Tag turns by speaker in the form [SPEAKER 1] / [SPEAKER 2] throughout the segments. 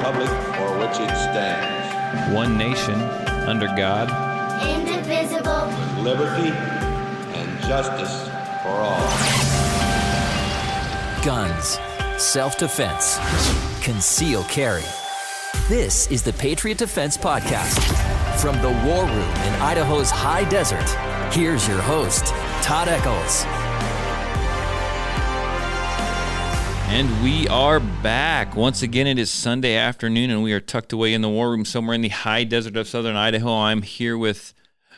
[SPEAKER 1] republic for which it stands.
[SPEAKER 2] One nation, under God.
[SPEAKER 3] Indivisible.
[SPEAKER 1] With liberty and justice for all.
[SPEAKER 4] Guns, self-defense, concealed carry. This is the Patriot Defense Podcast. From the war room in Idaho's high desert, here's your host, Todd Echols.
[SPEAKER 2] And we are back. Once again, it is Sunday afternoon, and we are tucked away in the war room somewhere in the high desert of southern Idaho. I'm here with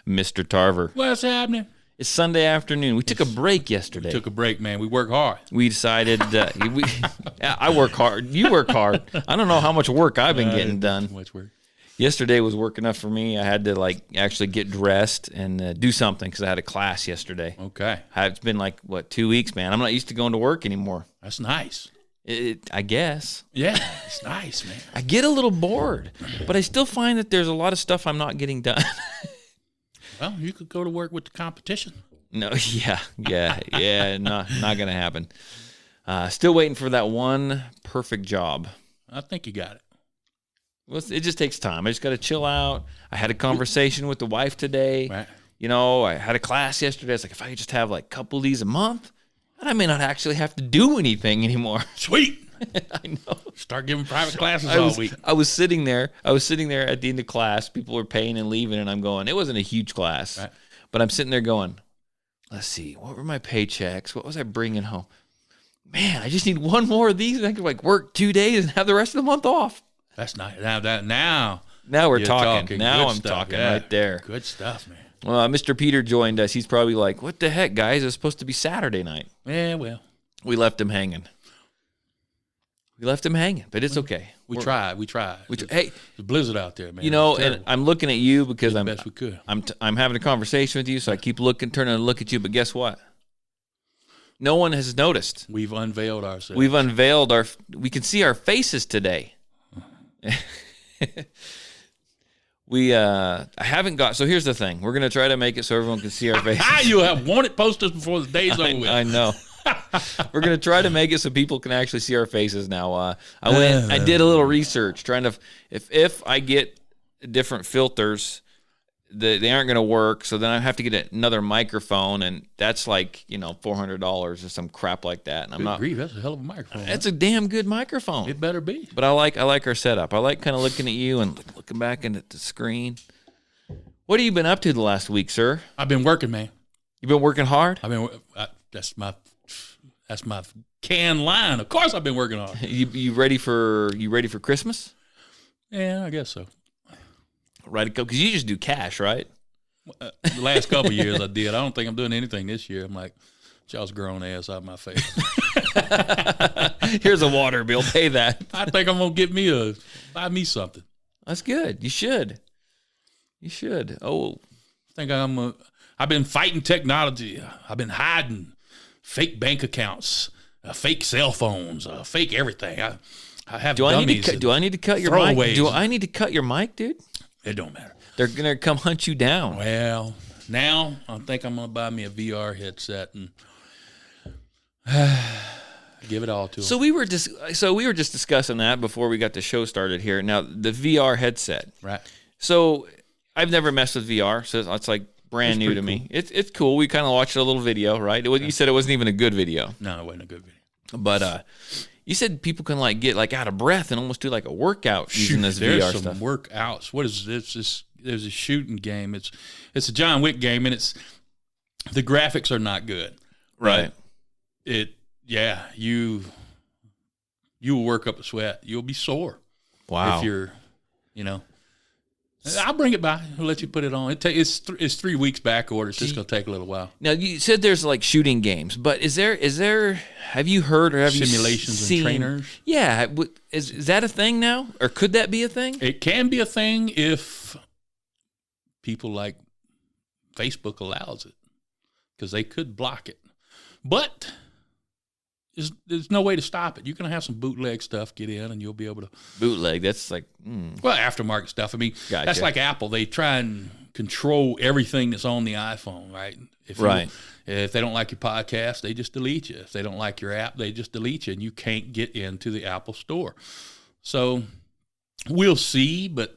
[SPEAKER 2] Mr. Tarver.
[SPEAKER 5] What's happening?
[SPEAKER 2] It's Sunday afternoon. We took a break yesterday.
[SPEAKER 5] We took a break, man. We work hard.
[SPEAKER 2] We decided, I work hard. You work hard. I don't know how much work I've been getting done.
[SPEAKER 5] Much work.
[SPEAKER 2] Yesterday was work enough for me. I had to actually get dressed and do something because I had a class yesterday.
[SPEAKER 5] Okay.
[SPEAKER 2] It's been 2 weeks, man. I'm not used to going to work anymore.
[SPEAKER 5] That's nice.
[SPEAKER 2] I guess.
[SPEAKER 5] Yeah, it's nice, man.
[SPEAKER 2] I get a little bored, but I still find that there's a lot of stuff I'm not getting done.
[SPEAKER 5] Well, you could go to work with the competition.
[SPEAKER 2] No, yeah, not gonna happen. Still waiting for that one perfect job.
[SPEAKER 5] I think you got it.
[SPEAKER 2] Well, it just takes time. I just got to chill out. I had a conversation with the wife today.
[SPEAKER 5] Right.
[SPEAKER 2] You know, I had a class yesterday. It's like, if I could just have a couple of these a month, then I may not actually have to do anything anymore.
[SPEAKER 5] Sweet.
[SPEAKER 2] I know.
[SPEAKER 5] Start giving private classes all week.
[SPEAKER 2] I was sitting there at the end of class. People were paying and leaving, and I'm going, it wasn't a huge class.
[SPEAKER 5] Right.
[SPEAKER 2] But I'm sitting there going, let's see, what were my paychecks? What was I bringing home? Man, I just need one more of these, and I could work 2 days and have the rest of the month off.
[SPEAKER 5] That's nice. Now
[SPEAKER 2] we're
[SPEAKER 5] you're
[SPEAKER 2] talking. Now
[SPEAKER 5] Good
[SPEAKER 2] I'm
[SPEAKER 5] stuff,
[SPEAKER 2] talking
[SPEAKER 5] yeah.
[SPEAKER 2] right there.
[SPEAKER 5] Good stuff, man.
[SPEAKER 2] Well, Mr. Peter joined us. He's probably like, what the heck, guys? It's supposed to be Saturday night.
[SPEAKER 5] Yeah, well.
[SPEAKER 2] We left him hanging. But it's okay.
[SPEAKER 5] We tried.
[SPEAKER 2] Hey,
[SPEAKER 5] the blizzard out there, man.
[SPEAKER 2] You know, and I'm looking at you because
[SPEAKER 5] the best we could.
[SPEAKER 2] I'm having a conversation with you, so I keep turning to look at you. But guess what? No one has noticed.
[SPEAKER 5] We've unveiled ourselves.
[SPEAKER 2] We can see our faces today. I haven't got. So here's the thing. We're gonna try to make it so everyone can see our faces.
[SPEAKER 5] You have wanted posters before the day's over with.
[SPEAKER 2] I know. We're going to try to make it so people can actually see our faces now. I did a little research trying to, if I get different filters, they aren't going to work. So then I have to get another microphone, and that's $400 or some crap like that. And
[SPEAKER 5] Good grief, that's a hell of a microphone.
[SPEAKER 2] That's a damn good microphone.
[SPEAKER 5] It better be.
[SPEAKER 2] But I like our setup. I like kind of looking at you and looking back at the screen. What have you been up to the last week, sir?
[SPEAKER 5] I've been working, man.
[SPEAKER 2] You've been working hard?
[SPEAKER 5] That's my canned line. Of course, I've been working hard.
[SPEAKER 2] You ready for Christmas?
[SPEAKER 5] Yeah, I guess so.
[SPEAKER 2] Right, because you just do cash, right?
[SPEAKER 5] The last couple of years I did. I don't think I'm doing anything this year. I'm like, y'all's grown ass out of my face.
[SPEAKER 2] Here's a water bill. Pay that.
[SPEAKER 5] I think I'm gonna buy me something.
[SPEAKER 2] That's good. You should. Oh,
[SPEAKER 5] I think I've been fighting technology. I've been hiding fake bank accounts, fake cell phones, fake everything. I have dummies.
[SPEAKER 2] Do I need to cut your mic? Do I need to cut your mic, dude?
[SPEAKER 5] It don't matter.
[SPEAKER 2] They're gonna come hunt you down.
[SPEAKER 5] Well, now I think I'm gonna buy me a VR headset and give it all to them.
[SPEAKER 2] So we were just discussing that before we got the show started here. Now the VR headset,
[SPEAKER 5] right?
[SPEAKER 2] So I've never messed with VR, so it's brand new to me. It's cool. We kind of watched a little video, right? You said it wasn't even a good video.
[SPEAKER 5] No, it wasn't a good video.
[SPEAKER 2] But you said people can get out of breath and almost do a workout using this VR stuff.
[SPEAKER 5] There's some workouts. What is this? There's a shooting game. It's a John Wick game, and the graphics are not good.
[SPEAKER 2] Right.
[SPEAKER 5] You will work up a sweat. You'll be sore.
[SPEAKER 2] Wow.
[SPEAKER 5] If you're, I'll bring it by. I'll let you put it on. It's 3 weeks back order. It's just going to take a little while.
[SPEAKER 2] Now, you said there's shooting games, but is there, have you heard or have
[SPEAKER 5] simulations
[SPEAKER 2] you seen?
[SPEAKER 5] And trainers?
[SPEAKER 2] Yeah. Is that a thing now? Or could that be a thing?
[SPEAKER 5] It can be a thing if people like Facebook allows it, because they could block it. But there's no way to stop it. You're going to have some bootleg stuff get in, and you'll be able to...
[SPEAKER 2] Bootleg, that's
[SPEAKER 5] well, aftermarket stuff. I mean,
[SPEAKER 2] Gotcha.
[SPEAKER 5] That's like Apple. They try and control everything that's on the iPhone, right? If they don't like your podcast, they just delete you. If they don't like your app, they just delete you, and you can't get into the Apple store. So We'll see, but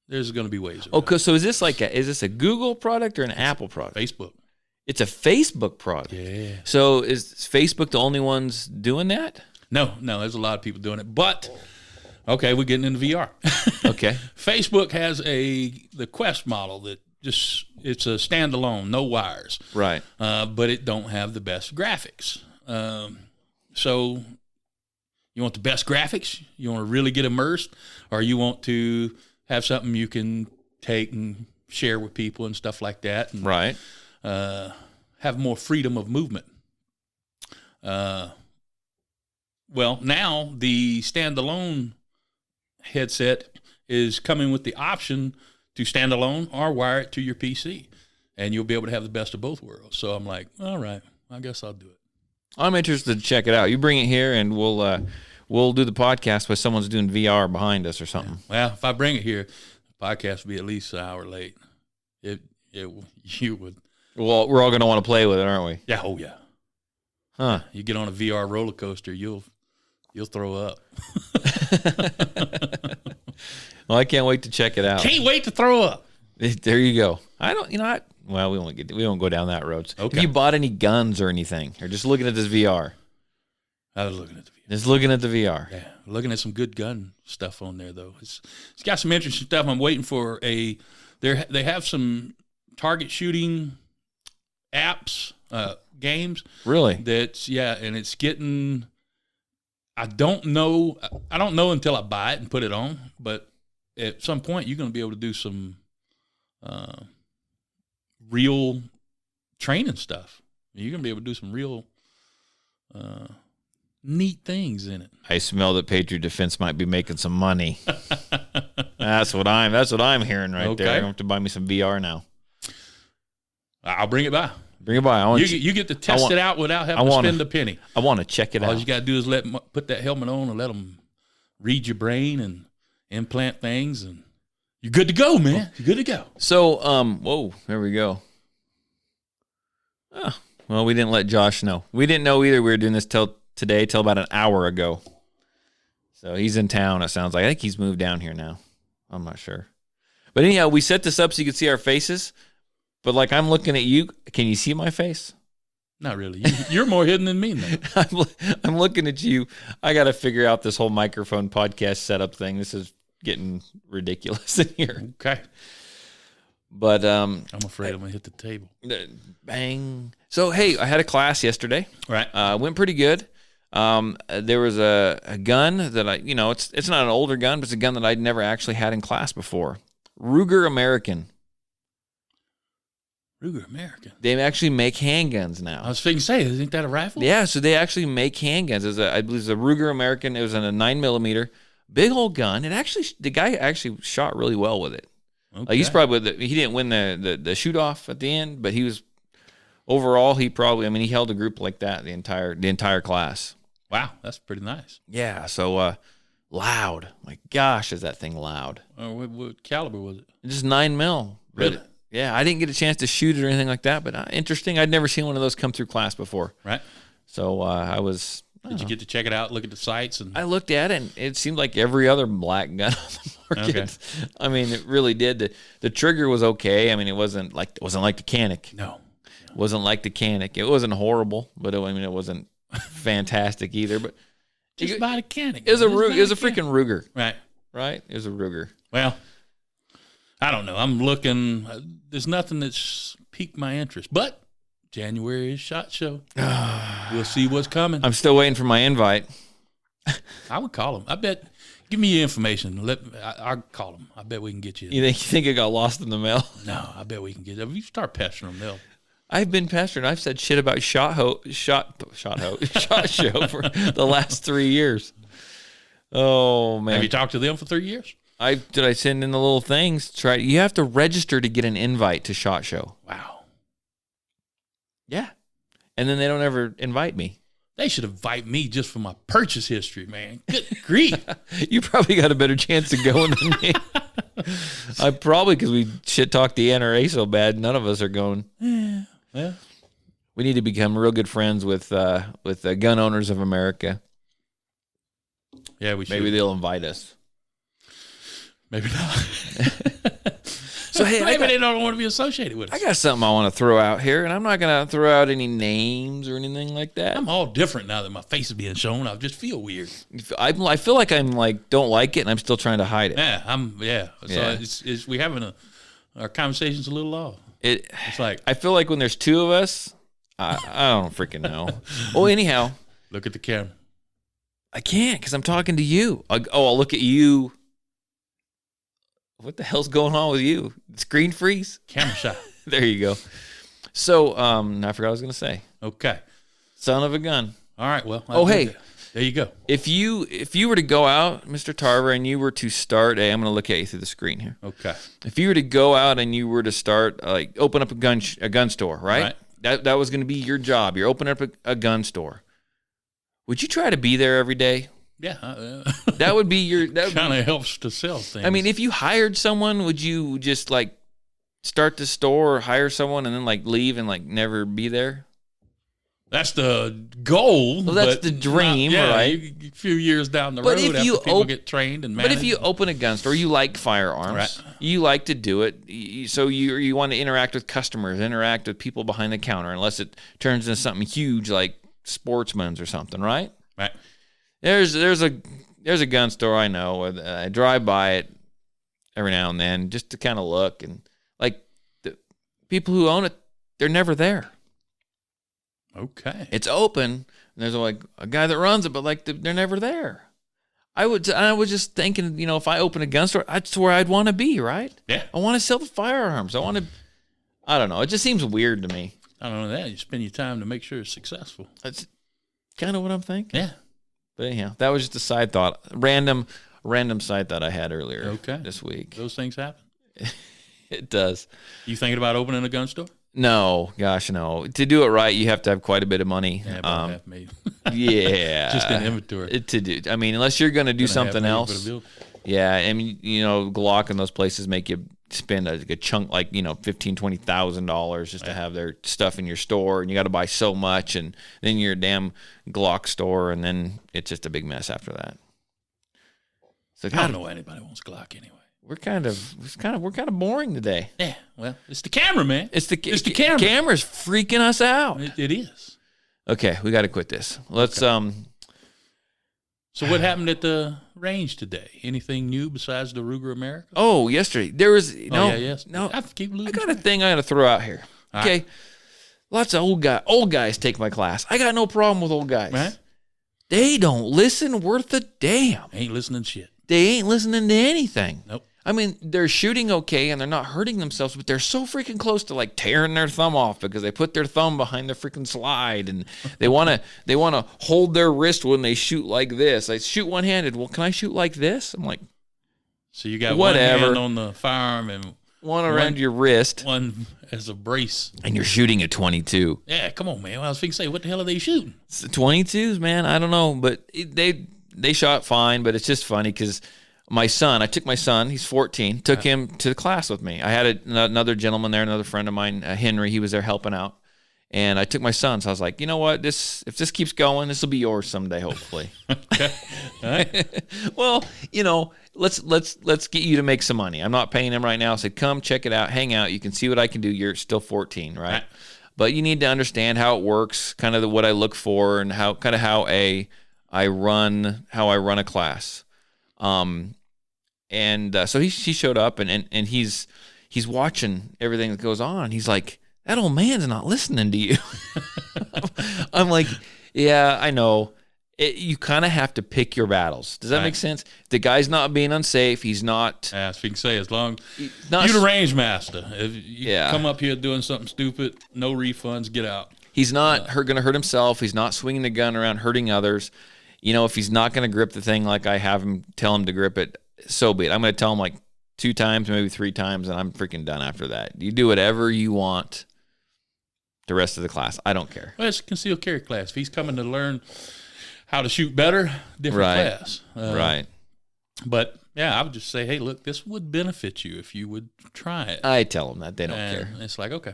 [SPEAKER 5] there's going to be ways.
[SPEAKER 2] Okay, so is this a Google product or an Apple product?
[SPEAKER 5] Facebook.
[SPEAKER 2] It's a Facebook product.
[SPEAKER 5] Yeah.
[SPEAKER 2] So is Facebook the only ones doing that?
[SPEAKER 5] No, there's a lot of people doing it. But, okay, we're getting into VR.
[SPEAKER 2] Okay.
[SPEAKER 5] Facebook has the Quest model that it's a standalone, no wires.
[SPEAKER 2] Right.
[SPEAKER 5] But it don't have the best graphics. So you want the best graphics? You want to really get immersed? Or you want to have something you can take and share with people and stuff like that? And,
[SPEAKER 2] right.
[SPEAKER 5] Have more freedom of movement. Well, now the standalone headset is coming with the option to stand alone or wire it to your PC, and you'll be able to have the best of both worlds. So I'm like, all right, I guess I'll do it.
[SPEAKER 2] I'm interested to check it out. You bring it here, and we'll do the podcast while someone's doing VR behind us or something.
[SPEAKER 5] Well, if I bring it here, the podcast will be at least an hour late. You would.
[SPEAKER 2] Well, we're all going to want to play with it, aren't we?
[SPEAKER 5] Yeah. Oh, yeah.
[SPEAKER 2] Huh.
[SPEAKER 5] You get on a VR roller coaster, you'll throw up.
[SPEAKER 2] Well, I can't wait to check it out.
[SPEAKER 5] Can't wait to throw up.
[SPEAKER 2] There you go. Well, we won't go down that road.
[SPEAKER 5] Okay.
[SPEAKER 2] Have you bought any guns or anything, or just looking at this VR?
[SPEAKER 5] I was looking at the VR.
[SPEAKER 2] Just looking at the VR.
[SPEAKER 5] Yeah, looking at some good gun stuff on there though. It's got some interesting stuff. I'm waiting for they have some target shooting apps, games.
[SPEAKER 2] Really?
[SPEAKER 5] And it's getting. I don't know until I buy it and put it on, but at some point you're going to be able to do some real training stuff. You're going to be able to do some real neat things in it.
[SPEAKER 2] I smell that Patriot Defense might be making some money. That's what I'm hearing right there. I'm going to have to buy me some VR now.
[SPEAKER 5] I'll bring it by.
[SPEAKER 2] Bring it by.
[SPEAKER 5] You get to test it out without having to spend a penny.
[SPEAKER 2] I want to check it out.
[SPEAKER 5] All you got to do is put that helmet on and let them read your brain and implant things, and you're good to go, man. You're good to go.
[SPEAKER 2] So, whoa, there we go. Oh, well, we didn't let Josh know. We didn't know either we were doing this till about an hour ago. So he's in town, it sounds like. I think he's moved down here now. I'm not sure. But anyhow, we set this up so you could see our faces. But like I'm looking at you, can you see my face?
[SPEAKER 5] Not really. You're more hidden than me now.
[SPEAKER 2] I'm looking at you. I got to figure out this whole microphone podcast setup thing. This is getting ridiculous in here.
[SPEAKER 5] Okay.
[SPEAKER 2] But
[SPEAKER 5] I'm afraid I'm going to hit the table.
[SPEAKER 2] Bang. So, hey, I had a class yesterday.
[SPEAKER 5] Right.
[SPEAKER 2] Went pretty good. There was a gun that it's not an older gun, but it's a gun that I'd never actually had in class before. Ruger American.
[SPEAKER 5] Ruger American.
[SPEAKER 2] They actually make handguns now.
[SPEAKER 5] I was thinking, isn't that a rifle?
[SPEAKER 2] Yeah, so they actually make handguns. I believe it's a Ruger American. It was in a 9mm, big old gun. The guy actually shot really well with it.
[SPEAKER 5] Okay.
[SPEAKER 2] He's probably he didn't win the shoot off at the end, but he was overall. He held a group like that the entire class.
[SPEAKER 5] Wow, that's pretty nice.
[SPEAKER 2] Yeah. So loud. My gosh, is that thing loud?
[SPEAKER 5] What caliber was it?
[SPEAKER 2] Just 9mm.
[SPEAKER 5] Really?
[SPEAKER 2] Yeah, I didn't get a chance to shoot it or anything like that, but interesting. I'd never seen one of those come through class before.
[SPEAKER 5] Right.
[SPEAKER 2] So I was.
[SPEAKER 5] Did you get to check it out, look at the sights? And
[SPEAKER 2] I looked at it, and it seemed like every other black gun on the market.
[SPEAKER 5] Okay.
[SPEAKER 2] I mean, it really did. The trigger was okay. I mean, it wasn't like the Canic.
[SPEAKER 5] No.
[SPEAKER 2] It wasn't like the Canic. It wasn't horrible, but it wasn't fantastic either. But
[SPEAKER 5] just buy the Canic.
[SPEAKER 2] It was a freaking Ruger.
[SPEAKER 5] Right.
[SPEAKER 2] It was a Ruger.
[SPEAKER 5] Well, I don't know. I'm looking. There's nothing that's piqued my interest, but January is SHOT Show. We'll see what's coming.
[SPEAKER 2] I'm still waiting for my invite.
[SPEAKER 5] I would call him. I bet. Give me your information. I'll call him. I bet we can get you.
[SPEAKER 2] You think it got lost in the mail?
[SPEAKER 5] No, I bet we can get it. If you start pestering them,
[SPEAKER 2] I've been pestering. I've said shit about SHOT Show for the last 3 years. Oh man!
[SPEAKER 5] Have you talked to them for 3 years?
[SPEAKER 2] Did I send in the little things? You have to register to get an invite to SHOT Show.
[SPEAKER 5] Wow.
[SPEAKER 2] Yeah. And then they don't ever invite me.
[SPEAKER 5] They should invite me just for my purchase history, man. Good grief.
[SPEAKER 2] You probably got a better chance of going than me. I probably, because we shit talked the NRA so bad, none of us are going.
[SPEAKER 5] Yeah.
[SPEAKER 2] We need to become real good friends with Gun Owners of America.
[SPEAKER 5] Yeah, we should.
[SPEAKER 2] Maybe they'll invite us.
[SPEAKER 5] Maybe not.
[SPEAKER 2] So, hey,
[SPEAKER 5] maybe they don't want to be associated with us.
[SPEAKER 2] I got something I want to throw out here, and I'm not going to throw out any names or anything like that.
[SPEAKER 5] I'm all different now that my face is being shown. I just feel weird.
[SPEAKER 2] I feel like I'm like, don't like it, and I'm still trying to hide it.
[SPEAKER 5] Yeah. So it's we having our conversation's a little off. It's like,
[SPEAKER 2] I feel like when there's two of us, I don't freaking know. Well, anyhow.
[SPEAKER 5] Look at the camera.
[SPEAKER 2] I can't because I'm talking to you. I'll look at you. What the hell's going on with you? Screen freeze?
[SPEAKER 5] Camera shot.
[SPEAKER 2] There you go. So, I forgot what I was going to say.
[SPEAKER 5] Okay.
[SPEAKER 2] Son of a gun.
[SPEAKER 5] All right. Well.
[SPEAKER 2] Hey.
[SPEAKER 5] There you go.
[SPEAKER 2] If you were to go out, Mr. Tarver, and you were to start, hey, I'm going to look at you through the screen here.
[SPEAKER 5] Okay.
[SPEAKER 2] If you were to go out and you were to start, like, open up a gun store, right? That was going to be your job. You're opening up a gun store. Would you try to be there every day?
[SPEAKER 5] Yeah.
[SPEAKER 2] That would be your... That
[SPEAKER 5] kind of helps to sell things.
[SPEAKER 2] I mean, if you hired someone, would you just, like, start the store or hire someone and then, like, leave and, like, never be there?
[SPEAKER 5] That's the goal.
[SPEAKER 2] Well, that's the dream, right?
[SPEAKER 5] A few years down the road, after people get trained and managed.
[SPEAKER 2] But if you open a gun store, you like firearms.
[SPEAKER 5] Right.
[SPEAKER 2] You like to do it. So you want to interact with customers, interact with people behind the counter, unless it turns into something huge like Sportsman's or something, right?
[SPEAKER 5] Right.
[SPEAKER 2] There's a gun store I know. I drive by it every now and then just to kind of look, and like the people who own it, they're never there.
[SPEAKER 5] Okay.
[SPEAKER 2] It's open, and there's like a guy that runs it, but like they're never there. I was just thinking, if I open a gun store, that's where I'd want to be, right?
[SPEAKER 5] Yeah.
[SPEAKER 2] I want to sell the firearms. I don't know. It just seems weird to me.
[SPEAKER 5] I don't know that. You spend your time to make sure it's successful.
[SPEAKER 2] That's kind of what I'm thinking.
[SPEAKER 5] Yeah.
[SPEAKER 2] But anyhow, that was just a side thought, random side thought I had earlier this week.
[SPEAKER 5] Those things happen.
[SPEAKER 2] It does.
[SPEAKER 5] You thinking about opening a gun store?
[SPEAKER 2] No, gosh, no. To do it right, you have to have quite a bit of money.
[SPEAKER 5] Yeah, about $500,000.
[SPEAKER 2] Yeah,
[SPEAKER 5] just in inventory.
[SPEAKER 2] To do. I mean, unless you're going to do something else. Yeah, I mean, Glock and those places make you spend a chunk, like $15,000-$20,000 just to have their stuff in your store, and you got to buy so much, and then you're a damn Glock store, and then it's just a big mess after that. So
[SPEAKER 5] I don't know why anybody wants Glock anyway.
[SPEAKER 2] We're kind of boring today.
[SPEAKER 5] Yeah, well, it's the camera, man.
[SPEAKER 2] It's the
[SPEAKER 5] camera.
[SPEAKER 2] Camera's freaking us out.
[SPEAKER 5] It is.
[SPEAKER 2] Okay, we got to quit this. Let's
[SPEAKER 5] So what happened at the range today? Anything new besides the Ruger America?
[SPEAKER 2] Oh, yesterday there was no.
[SPEAKER 5] I keep losing.
[SPEAKER 2] I got a thing I got to throw out here.
[SPEAKER 5] All
[SPEAKER 2] okay,
[SPEAKER 5] right.
[SPEAKER 2] Lots of old guys take my class. I got no problem with old guys.
[SPEAKER 5] Right?
[SPEAKER 2] They don't listen worth a damn.
[SPEAKER 5] Ain't listening to shit.
[SPEAKER 2] They ain't listening to anything.
[SPEAKER 5] Nope.
[SPEAKER 2] I mean, they're shooting okay and they're not hurting themselves, but they're so freaking close to like tearing their thumb off because they put their thumb behind the freaking slide, and they wanna hold their wrist when they shoot like this. I shoot one-handed. Well, can I shoot like this? I'm like,
[SPEAKER 5] so you got
[SPEAKER 2] whatever.
[SPEAKER 5] one hand on the firearm and
[SPEAKER 2] one around your wrist,
[SPEAKER 5] one as a brace,
[SPEAKER 2] and you're shooting a 22.
[SPEAKER 5] Yeah, come on, man. Well, I was thinking, say, what the hell are they shooting?
[SPEAKER 2] 22s, man. I don't know, but they shot fine. But it's just funny because I took my son, he's 14, took him to the class with me. I had another gentleman there, another friend of mine, Henry, he was there helping out. And I took my son, so I was like, you know what, if this keeps going, this will be yours someday, hopefully.
[SPEAKER 5] Okay. All right.
[SPEAKER 2] Well, let's get you to make some money. I'm not paying him right now. I said, come check it out, hang out, you can see what I can do. You're still 14, right? But you need to understand how it works, kind of what I look for, and how I run a class. So he showed up and he's watching everything that goes on. He's like, that old man's not listening to you. I'm like, yeah, I know. You kind of have to pick your battles. Does that make sense? If the guy's not being unsafe, he's not.
[SPEAKER 5] Yeah, so you can say, as long you're the range master. If you come up here doing something stupid, no refunds, get out.
[SPEAKER 2] He's not going to hurt himself. He's not swinging the gun around hurting others. If he's not going to grip the thing like I have him, tell him to grip it, so be it. I'm going to tell him like 2 times, maybe 3 times, and I'm freaking done after that. You do whatever you want the rest of the class. I don't care.
[SPEAKER 5] Well, it's a concealed carry class. If he's coming to learn how to shoot better, different class.
[SPEAKER 2] Right.
[SPEAKER 5] But, yeah, I would just say, hey, look, this would benefit you if you would try it.
[SPEAKER 2] I tell them that. They don't care.
[SPEAKER 5] It's like, okay.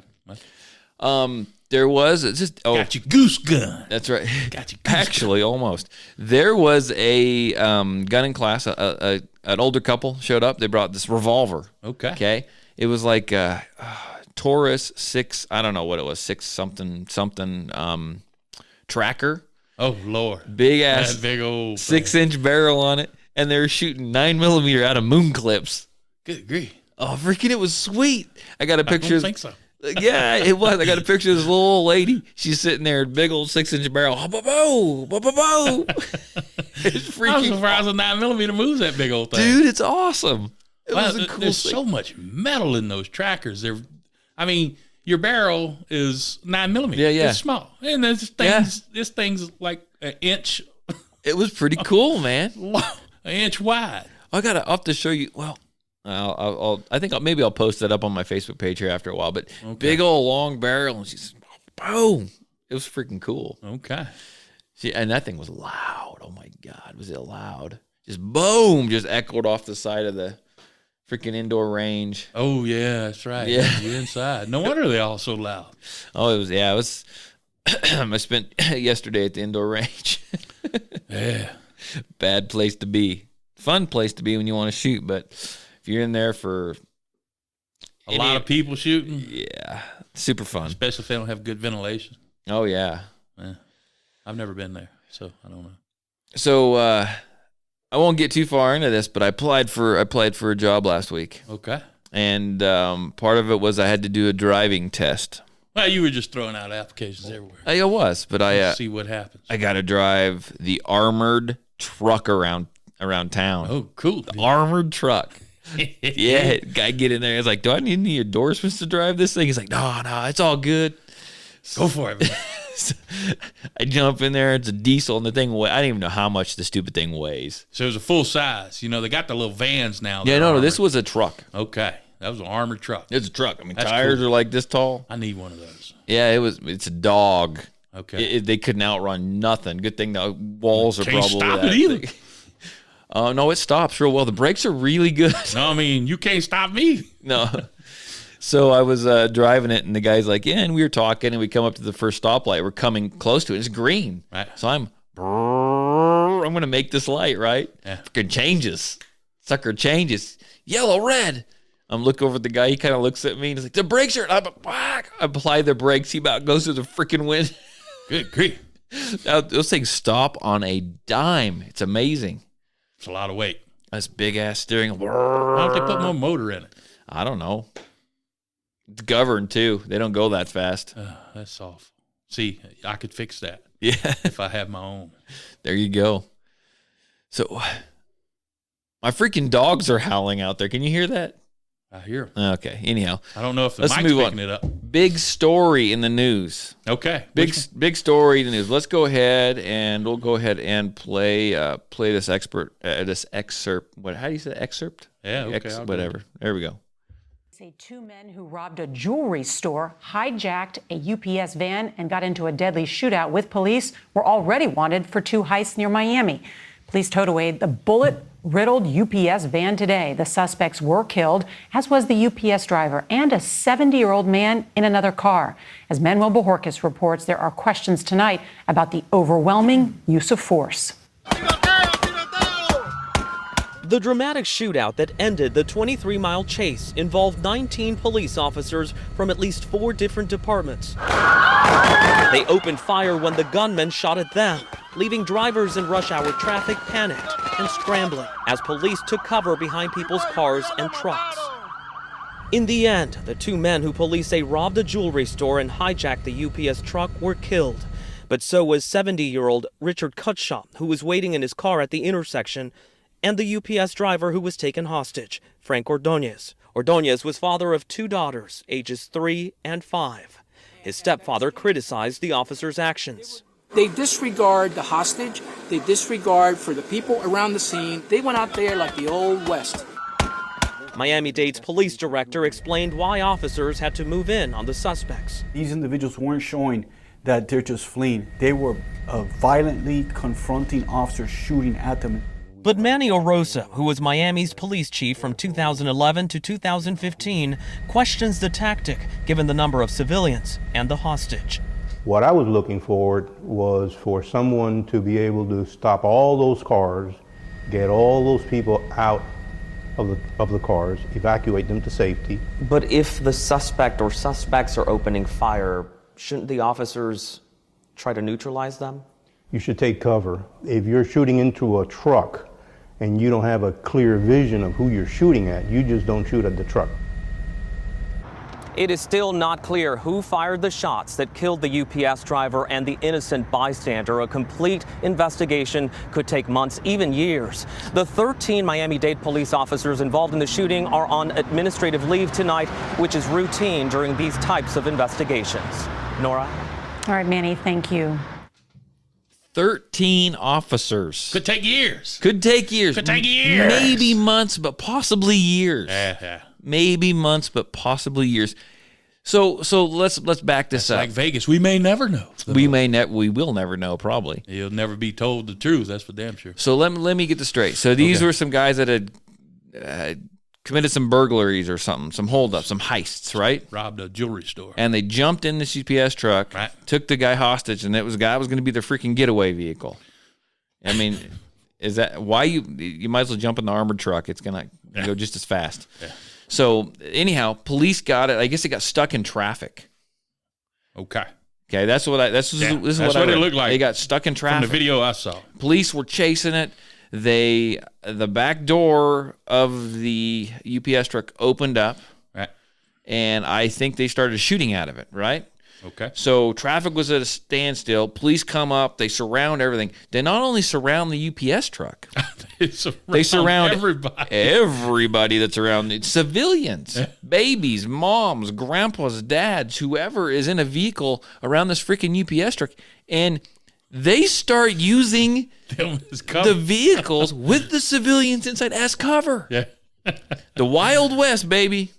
[SPEAKER 2] There was
[SPEAKER 5] Got your goose gun.
[SPEAKER 2] That's right.
[SPEAKER 5] Got your goose
[SPEAKER 2] Actually, almost. There was a gun in class. An older couple showed up. They brought this revolver. Okay. It was like a Taurus 6. I don't know what it was. 6 something tracker.
[SPEAKER 5] Oh Lord.
[SPEAKER 2] Big ass.
[SPEAKER 5] That big old
[SPEAKER 2] 6-inch barrel on it, and they were shooting 9mm out of moon clips.
[SPEAKER 5] Good grief.
[SPEAKER 2] Oh, freaking! It was sweet. I got a picture.
[SPEAKER 5] I don't think so.
[SPEAKER 2] Yeah, it was. I got a picture of this little old lady. She's sitting there, big old 6-inch barrel. Bo-bo-bo, bo-bo-bo. It's freaking.
[SPEAKER 5] I'm surprised a 9mm moves that big old thing.
[SPEAKER 2] Dude, it's awesome. It was a cool
[SPEAKER 5] there's
[SPEAKER 2] thing.
[SPEAKER 5] so much metal in those trackers. Your barrel is 9mm.
[SPEAKER 2] Yeah.
[SPEAKER 5] It's small, and this thing's like an inch.
[SPEAKER 2] It was pretty cool, man.
[SPEAKER 5] An inch wide.
[SPEAKER 2] I'll have to show you. Well, I think maybe I'll post that up on my Facebook page here after a while. But big old long barrel, and she's boom. It was freaking cool.
[SPEAKER 5] Okay.
[SPEAKER 2] And that thing was loud. Oh my God, was it loud? Just boom, just echoed off the side of the freaking indoor range.
[SPEAKER 5] Oh yeah, that's right.
[SPEAKER 2] Yeah,
[SPEAKER 5] you're inside. No wonder they're all so loud.
[SPEAKER 2] Oh, it was. I spent yesterday at the indoor range.
[SPEAKER 5] Yeah.
[SPEAKER 2] Bad place to be. Fun place to be when you want to shoot, but if you're in there for
[SPEAKER 5] a lot of people shooting,
[SPEAKER 2] yeah, super fun.
[SPEAKER 5] Especially if they don't have good ventilation.
[SPEAKER 2] Oh yeah.
[SPEAKER 5] I've never been there, so I don't know.
[SPEAKER 2] So I won't get too far into this, but I applied for a job last week.
[SPEAKER 5] Okay.
[SPEAKER 2] And part of it was I had to do a driving test.
[SPEAKER 5] Well, you were just throwing out applications everywhere.
[SPEAKER 2] I was, but
[SPEAKER 5] Let's see what happens.
[SPEAKER 2] I got to drive the armored truck around town.
[SPEAKER 5] Oh, cool.
[SPEAKER 2] The armored truck. Yeah, guy get in there. He's like, "Do I need any endorsements to drive this thing?" He's like, "No, it's all good."
[SPEAKER 5] Go for it, man.
[SPEAKER 2] I jump in there. It's a diesel, and the thing I don't even know how much the stupid thing weighs.
[SPEAKER 5] So it was a full size. They got the little vans now.
[SPEAKER 2] Yeah, no, this was a truck.
[SPEAKER 5] Okay, that was an armored truck.
[SPEAKER 2] It's a truck. I mean,
[SPEAKER 5] That's
[SPEAKER 2] tires
[SPEAKER 5] cool.
[SPEAKER 2] are like this tall.
[SPEAKER 5] I need one of those.
[SPEAKER 2] Yeah, it's a dog.
[SPEAKER 5] Okay,
[SPEAKER 2] they couldn't outrun nothing. Good thing the walls are
[SPEAKER 5] Can't
[SPEAKER 2] probably
[SPEAKER 5] stop
[SPEAKER 2] that
[SPEAKER 5] it either.
[SPEAKER 2] big. No, it stops real well. The brakes are really good.
[SPEAKER 5] No, I mean, you can't stop me.
[SPEAKER 2] No. So I was driving it, and the guy's like, yeah, and we were talking, and we come up to the first stoplight. We're coming close to it. It's green.
[SPEAKER 5] Right.
[SPEAKER 2] So I'm going to make this light, right?
[SPEAKER 5] Yeah.
[SPEAKER 2] Fucking changes. Sucker changes. Yellow, red. I'm looking over at the guy. He kind of looks at me, and he's like, the brakes are... I apply the brakes. He about goes to the freaking wind.
[SPEAKER 5] Good grief.
[SPEAKER 2] Now, those things stop on a dime. It's amazing.
[SPEAKER 5] It's a lot of weight.
[SPEAKER 2] That's big-ass steering.
[SPEAKER 5] Why don't they put more motor in it?
[SPEAKER 2] I don't know. It's governed, too. They don't go that fast.
[SPEAKER 5] That's awful. See, I could fix that.
[SPEAKER 2] Yeah.
[SPEAKER 5] If I had my own.
[SPEAKER 2] There you go. So, my freaking dogs are howling out there. Can you hear that?
[SPEAKER 5] I hear them.
[SPEAKER 2] Okay. Anyhow.
[SPEAKER 5] I don't know if the
[SPEAKER 2] Let's
[SPEAKER 5] mic's
[SPEAKER 2] move
[SPEAKER 5] picking
[SPEAKER 2] on.
[SPEAKER 5] it up.
[SPEAKER 2] Big story in the news.
[SPEAKER 5] Okay.
[SPEAKER 2] Big story in the news. Let's go ahead and play this excerpt. What? How do you say excerpt?
[SPEAKER 5] Yeah. Okay.
[SPEAKER 2] Whatever. There we go.
[SPEAKER 6] Say 2 men who robbed a jewelry store, hijacked a UPS van, and got into a deadly shootout with police were already wanted for 2 heists near Miami. Police towed away the bullet-riddled UPS van today. The suspects were killed, as was the UPS driver and a 70-year-old man in another car. As Manuel Bojorquez reports, there are questions tonight about the overwhelming use of force.
[SPEAKER 7] The dramatic shootout that ended the 23-mile chase involved 19 police officers from at least 4 different departments. They opened fire when the gunmen shot at them, leaving drivers in rush hour traffic panicked and scrambling as police took cover behind people's cars and trucks. In the end, the 2 men who police say robbed a jewelry store and hijacked the UPS truck were killed. But so was 70-year-old Richard Cutshaw, who was waiting in his car at the intersection, and the UPS driver who was taken hostage, Frank Ordonez. Ordonez was father of 2 daughters, ages 3 and 5. His stepfather criticized the officers' actions.
[SPEAKER 8] They disregard the hostage. They disregard for the people around the scene. They went out there like the Old West.
[SPEAKER 7] Miami-Dade's police director explained why officers had to move in on the suspects.
[SPEAKER 9] These individuals weren't showing that they're just fleeing. They were violently confronting officers, shooting at them.
[SPEAKER 7] But Manny Orosa, who was Miami's police chief from 2011 to 2015, questions the tactic given the number of civilians and the hostage.
[SPEAKER 10] What I was looking for was for someone to be able to stop all those cars, get all those people out of the cars, evacuate them to safety.
[SPEAKER 7] But if the suspect or suspects are opening fire, shouldn't the officers try to neutralize them?
[SPEAKER 10] You should take cover. If you're shooting into a truck and you don't have a clear vision of who you're shooting at, you just don't shoot at the truck.
[SPEAKER 7] It is still not clear who fired the shots that killed the UPS driver and the innocent bystander. A complete investigation could take months, even years. The 13 Miami-Dade police officers involved in the shooting are on administrative leave tonight, which is routine during these types of investigations. Nora?
[SPEAKER 6] All right, Manny, thank you.
[SPEAKER 2] 13 officers.
[SPEAKER 5] Could take years.
[SPEAKER 2] Could take years. Maybe months, but possibly years.
[SPEAKER 5] Yeah.
[SPEAKER 2] Maybe months, but possibly years. So let's back this up.
[SPEAKER 5] Like Vegas, we may never know.
[SPEAKER 2] We will never know, probably.
[SPEAKER 5] You'll never be told the truth. That's for damn sure.
[SPEAKER 2] So let me get this straight. So these were some guys that had committed some burglaries or something, some holdups, some heists, right?
[SPEAKER 5] Robbed a jewelry store.
[SPEAKER 2] And they jumped in this UPS truck, took the guy hostage, and it was a guy that was going to be their freaking getaway vehicle. I mean, is that why you might as well jump in the armored truck? It's going to go just as fast. Yeah. So anyhow, police got it. I guess it got stuck in traffic.
[SPEAKER 5] Okay,
[SPEAKER 2] that's what this is what
[SPEAKER 5] it looked like.
[SPEAKER 2] They got stuck in traffic.
[SPEAKER 5] From the video I saw.
[SPEAKER 2] Police were chasing it. The back door of the UPS truck opened up,
[SPEAKER 5] right,
[SPEAKER 2] and I think they started shooting out of it, right?
[SPEAKER 5] Okay.
[SPEAKER 2] So traffic was at a standstill. Police come up. They surround everything. They not only surround the UPS truck, they surround everybody that's around it. Civilians, babies, moms, grandpas, dads, whoever is in a vehicle around this freaking UPS truck. And they start using the vehicles with the civilians inside as cover.
[SPEAKER 5] Yeah.
[SPEAKER 2] The Wild West, baby.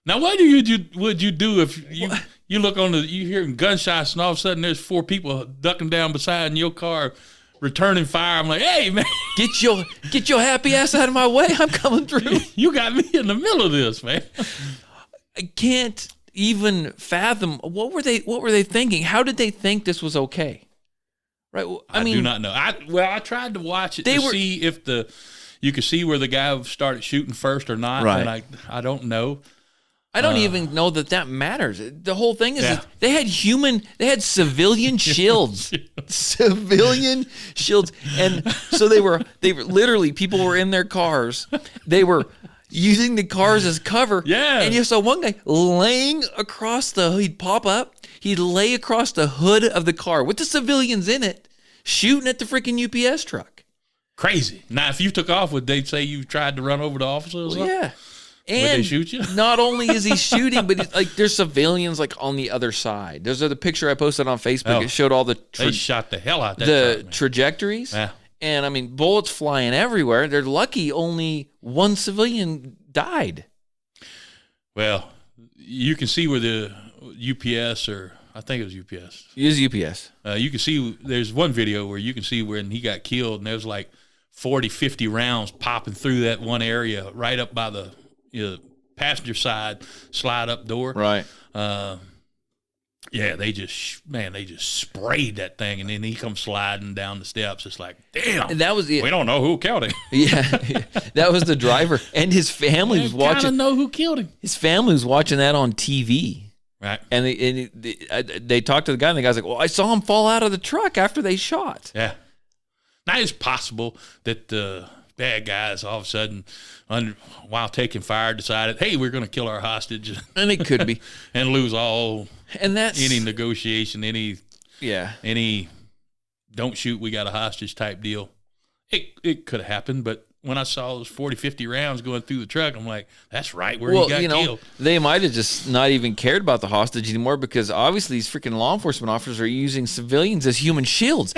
[SPEAKER 5] Now, what would you do if you look you hear gunshots and all of a sudden there's 4 people ducking down beside in your car, returning fire? I'm like, hey man,
[SPEAKER 2] get your happy ass out of my way. I'm coming through.
[SPEAKER 5] You got me in the middle of this, man.
[SPEAKER 2] I can't even fathom what were they thinking? How did they think this was okay? Right.
[SPEAKER 5] I mean, do not know. I tried to watch it to see if you could see where the guy started shooting first or not.
[SPEAKER 2] Right.
[SPEAKER 5] And I don't know.
[SPEAKER 2] I don't even know that matters. The whole thing is that they had civilian shields. Civilian shields. And so they were literally, people were in their cars. They were using the cars as cover.
[SPEAKER 5] Yeah.
[SPEAKER 2] And you saw one guy laying across he'd pop up, he'd lay across the hood of the car with the civilians in it, shooting at the freaking UPS truck.
[SPEAKER 5] Crazy. Now, if you took off, would they say you tried to run over the officers?
[SPEAKER 2] Well, yeah. And
[SPEAKER 5] would they shoot you?
[SPEAKER 2] Not only is he shooting, but there's civilians on the other side. There's the picture I posted on Facebook. It showed all the
[SPEAKER 5] they shot the hell out of that truck,
[SPEAKER 2] trajectories.
[SPEAKER 5] Yeah.
[SPEAKER 2] And I mean, bullets flying everywhere. They're lucky only one civilian died.
[SPEAKER 5] Well, you can see where the UPS, or I think it was UPS.
[SPEAKER 2] It was UPS.
[SPEAKER 5] You can see there's one video where you can see when he got killed, and there's like 40, 50 rounds popping through that one area right up by the passenger side slide up door.
[SPEAKER 2] Right.
[SPEAKER 5] Yeah, they just sprayed that thing, and then he comes sliding down the steps. It's like, damn.
[SPEAKER 2] And that was it.
[SPEAKER 5] We don't know who killed him.
[SPEAKER 2] Yeah, that was the driver, and his family was watching.
[SPEAKER 5] Kind of know who killed him.
[SPEAKER 2] His family was watching that on TV.
[SPEAKER 5] Right.
[SPEAKER 2] And they talked to the guy, and the guy's like, "Well, I saw him fall out of the truck after they shot."
[SPEAKER 5] Yeah. Now it's possible that the bad guys all of a sudden, while taking fire, decided, hey, we're going to kill our hostage.
[SPEAKER 2] And it could be.
[SPEAKER 5] And lose all,
[SPEAKER 2] and that's
[SPEAKER 5] any negotiation, any don't shoot, we got a hostage type deal. It could have happened, but when I saw those 40, 50 rounds going through the truck, I'm like, that's right where he got killed.
[SPEAKER 2] They might have just not even cared about the hostage anymore, because obviously these freaking law enforcement officers are using civilians as human shields.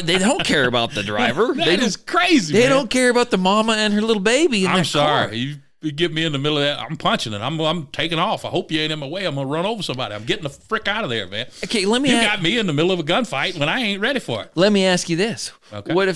[SPEAKER 2] They don't care about the driver.
[SPEAKER 5] That is crazy.
[SPEAKER 2] They don't care about the mama and her little baby in
[SPEAKER 5] I'm
[SPEAKER 2] that
[SPEAKER 5] sorry.
[SPEAKER 2] car.
[SPEAKER 5] You get me in the middle of that, I'm punching it. I'm taking off. I hope you ain't in my way. I'm going to run over somebody. I'm getting the frick out of there, man.
[SPEAKER 2] Okay,
[SPEAKER 5] You got me in the middle of a gunfight when I ain't ready for it.
[SPEAKER 2] Let me ask you this.
[SPEAKER 5] Okay.
[SPEAKER 2] What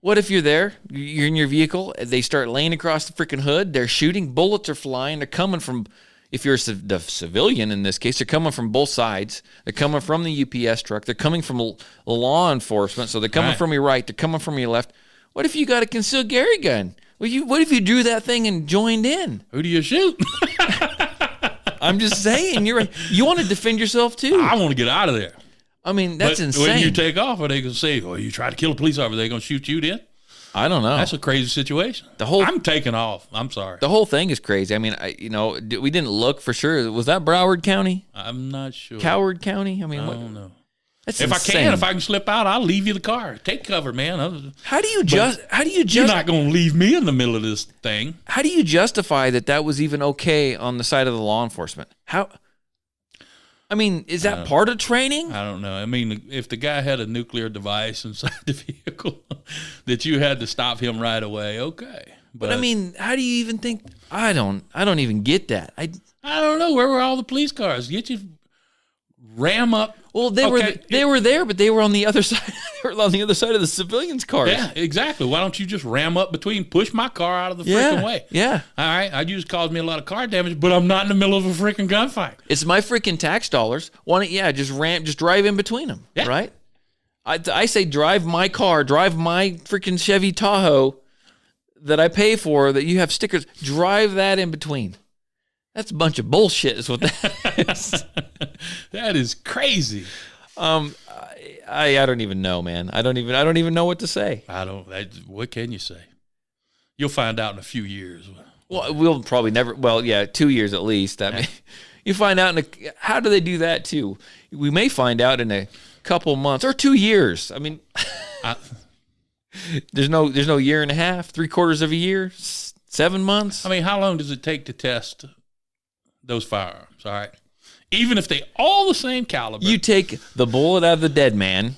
[SPEAKER 2] What if you're there, you're in your vehicle, they start laying across the freaking hood, they're shooting, bullets are flying, they're coming from, if you're the civilian in this case, they're coming from both sides. They're coming from the UPS truck. They're coming from law enforcement, so they're coming from your right, they're coming from your left. What if you got a concealed carry gun? What if you drew that thing and joined in?
[SPEAKER 5] Who do you shoot?
[SPEAKER 2] I'm just saying, you want to defend yourself too.
[SPEAKER 5] I want to get out of there.
[SPEAKER 2] I mean, that's insane.
[SPEAKER 5] When you take off, are they going to say, "Oh, you tried to kill a police officer"? Are they going to shoot you then?
[SPEAKER 2] I don't know.
[SPEAKER 5] That's a crazy situation. I'm taking off. I'm sorry.
[SPEAKER 2] The whole thing is crazy. I mean, we didn't look for sure. Was that Broward County?
[SPEAKER 5] I'm not sure.
[SPEAKER 2] Coward County? I mean,
[SPEAKER 5] I don't know.
[SPEAKER 2] That's
[SPEAKER 5] if
[SPEAKER 2] insane.
[SPEAKER 5] if I can slip out, I'll leave you the car. Take cover, man.
[SPEAKER 2] How do you just?
[SPEAKER 5] You're not going to leave me in the middle of this thing.
[SPEAKER 2] How do you justify that was even okay on the side of the law enforcement? How? I mean, is that part of training?
[SPEAKER 5] I don't know. I mean, if the guy had a nuclear device inside the vehicle, that you had to stop him right away, okay.
[SPEAKER 2] But I mean, how do you even think? I don't even get that. I
[SPEAKER 5] don't know. Where were all the police cars? Get you ram up.
[SPEAKER 2] Well, they were there, but they were on the other side. They were on the other side of the civilians' cars.
[SPEAKER 5] Yeah, exactly. Why don't you just ram up push my car out of the freaking way?
[SPEAKER 2] Yeah.
[SPEAKER 5] All right. I just caused me a lot of car damage, but I'm not in the middle of a freaking gunfight.
[SPEAKER 2] It's my freaking tax dollars. Why don't just drive in between them, right? I say drive my car, drive my freaking Chevy Tahoe that I pay for, that you have stickers, drive that in between. That's a bunch of bullshit is what that is.
[SPEAKER 5] That is crazy.
[SPEAKER 2] I don't even know, man. I don't even know what to say.
[SPEAKER 5] What can you say? You'll find out in a few years.
[SPEAKER 2] Well, we'll probably never. Well, yeah, 2 years at least. I mean, you find out how do they do that too? We may find out in a couple months or 2 years. I mean, there's no year and a half, 3/4 of a year, 7 months.
[SPEAKER 5] I mean, how long does it take to test those firearms? All right. Even if they all the same caliber.
[SPEAKER 2] You take the bullet out of the dead man.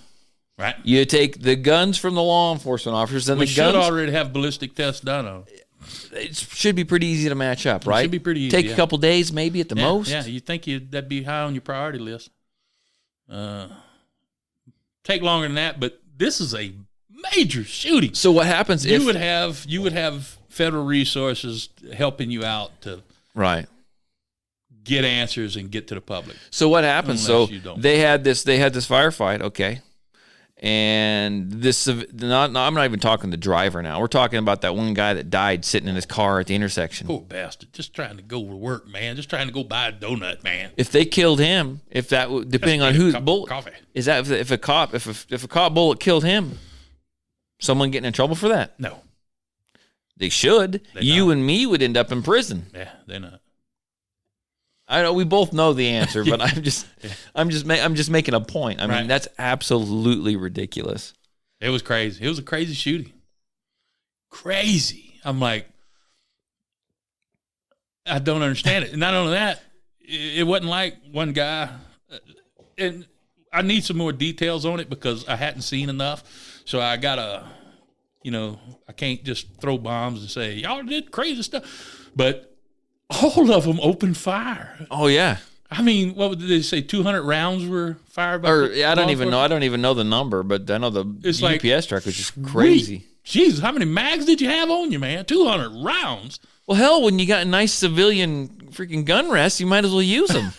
[SPEAKER 5] Right.
[SPEAKER 2] You take the guns from the law enforcement officers and
[SPEAKER 5] we
[SPEAKER 2] the guns.
[SPEAKER 5] should already have ballistic tests done on.
[SPEAKER 2] It should be pretty easy to match up, right?
[SPEAKER 5] It should be pretty easy.
[SPEAKER 2] Take a couple days maybe at the most.
[SPEAKER 5] Yeah, you think that'd be high on your priority list. Take longer than that, but this is a major shooting.
[SPEAKER 2] So what happens
[SPEAKER 5] if you would have federal resources helping you out to get answers and get to the public.
[SPEAKER 2] So what happens? So they had this firefight, okay, and I'm not even talking the driver now. We're talking about that one guy that died sitting in his car at the intersection.
[SPEAKER 5] Poor bastard, just trying to go to work, man. Just trying to go buy a donut, man.
[SPEAKER 2] If they killed him, depending on whose bullet,
[SPEAKER 5] coffee.
[SPEAKER 2] Is that if a cop bullet killed him, someone getting in trouble for that?
[SPEAKER 5] No,
[SPEAKER 2] they should. You and me would end up in prison.
[SPEAKER 5] Yeah, they're not.
[SPEAKER 2] I know we both know the answer, but I'm just making a point. I mean, that's absolutely ridiculous.
[SPEAKER 5] It was crazy. It was a crazy shooting. Crazy. I'm like, I don't understand it. And not only that, it wasn't like one guy. And I need some more details on it because I hadn't seen enough. So I gotta, I can't just throw bombs and say y'all did crazy stuff, but. All of them opened fire.
[SPEAKER 2] Oh yeah.
[SPEAKER 5] I mean, what did they say? 200 rounds were fired by.
[SPEAKER 2] I don't even know. I don't even know the number, but I know the UPS truck was just crazy.
[SPEAKER 5] Jesus, how many mags did you have on you, man? 200 rounds.
[SPEAKER 2] Well, hell, when you got a nice civilian freaking gun rest, you might as well use them.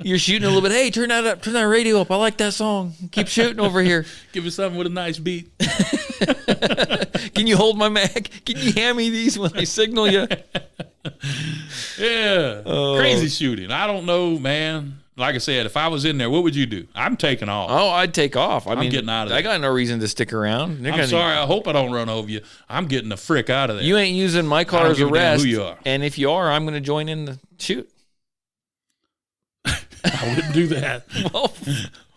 [SPEAKER 2] You're shooting a little bit. Hey, turn that radio up. I like that song. Keep shooting over here.
[SPEAKER 5] Give me something with a nice beat.
[SPEAKER 2] Can you hold my mag? Can you hand me these when I signal you?
[SPEAKER 5] Yeah. Crazy shooting. I don't know, man. Like I said, if I was in there, what would you do? I'm taking off.
[SPEAKER 2] Oh, I'd take off. I'm
[SPEAKER 5] getting out of there.
[SPEAKER 2] I got no reason to stick around.
[SPEAKER 5] I'm sorry. I hope I don't run over you. I'm getting the frick out of there.
[SPEAKER 2] You ain't using my car as a rest.
[SPEAKER 5] Who you are.
[SPEAKER 2] And if you are, I'm going to join in the shoot.
[SPEAKER 5] I wouldn't do that.
[SPEAKER 2] Well,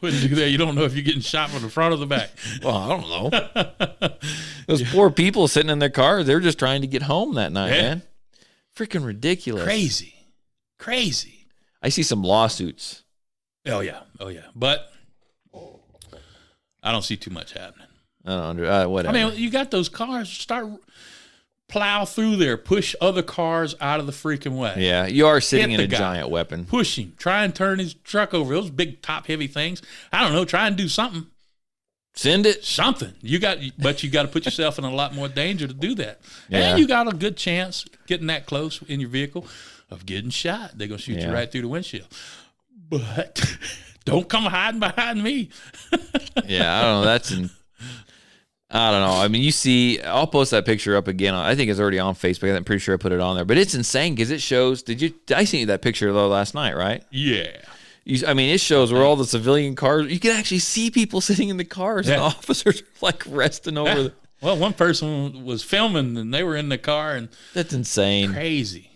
[SPEAKER 5] wouldn't do that. You don't know if you're getting shot from the front or the back.
[SPEAKER 2] Well, I don't know. Those poor people sitting in their cars, they're just trying to get home that night, man. Freaking ridiculous.
[SPEAKER 5] Crazy.
[SPEAKER 2] I see some lawsuits.
[SPEAKER 5] Oh, yeah. But I don't see too much happening.
[SPEAKER 2] I don't know. Whatever.
[SPEAKER 5] I mean, you got those cars plow through there, push other cars out of the freaking way.
[SPEAKER 2] Yeah, you are sitting in a giant weapon.
[SPEAKER 5] Push him. Try and turn his truck over. Those big top heavy things. I don't know. Try and do something.
[SPEAKER 2] Send it.
[SPEAKER 5] Something. But you got to put yourself in a lot more danger to do that.
[SPEAKER 2] Yeah.
[SPEAKER 5] And you got a good chance getting that close in your vehicle of getting shot. They're going to shoot you right through the windshield. But don't come hiding behind me.
[SPEAKER 2] Yeah, I don't know. I don't know. I mean, you see, I'll post that picture up again. I think it's already on Facebook. I'm pretty sure I put it on there. But it's insane because it shows. I sent you that picture though last night, right?
[SPEAKER 5] Yeah.
[SPEAKER 2] It shows where all the civilian cars. You can actually see people sitting in the cars. Yeah. And the officers are like resting over.
[SPEAKER 5] Well, one person was filming and they were in the car, and
[SPEAKER 2] that's insane.
[SPEAKER 5] Crazy.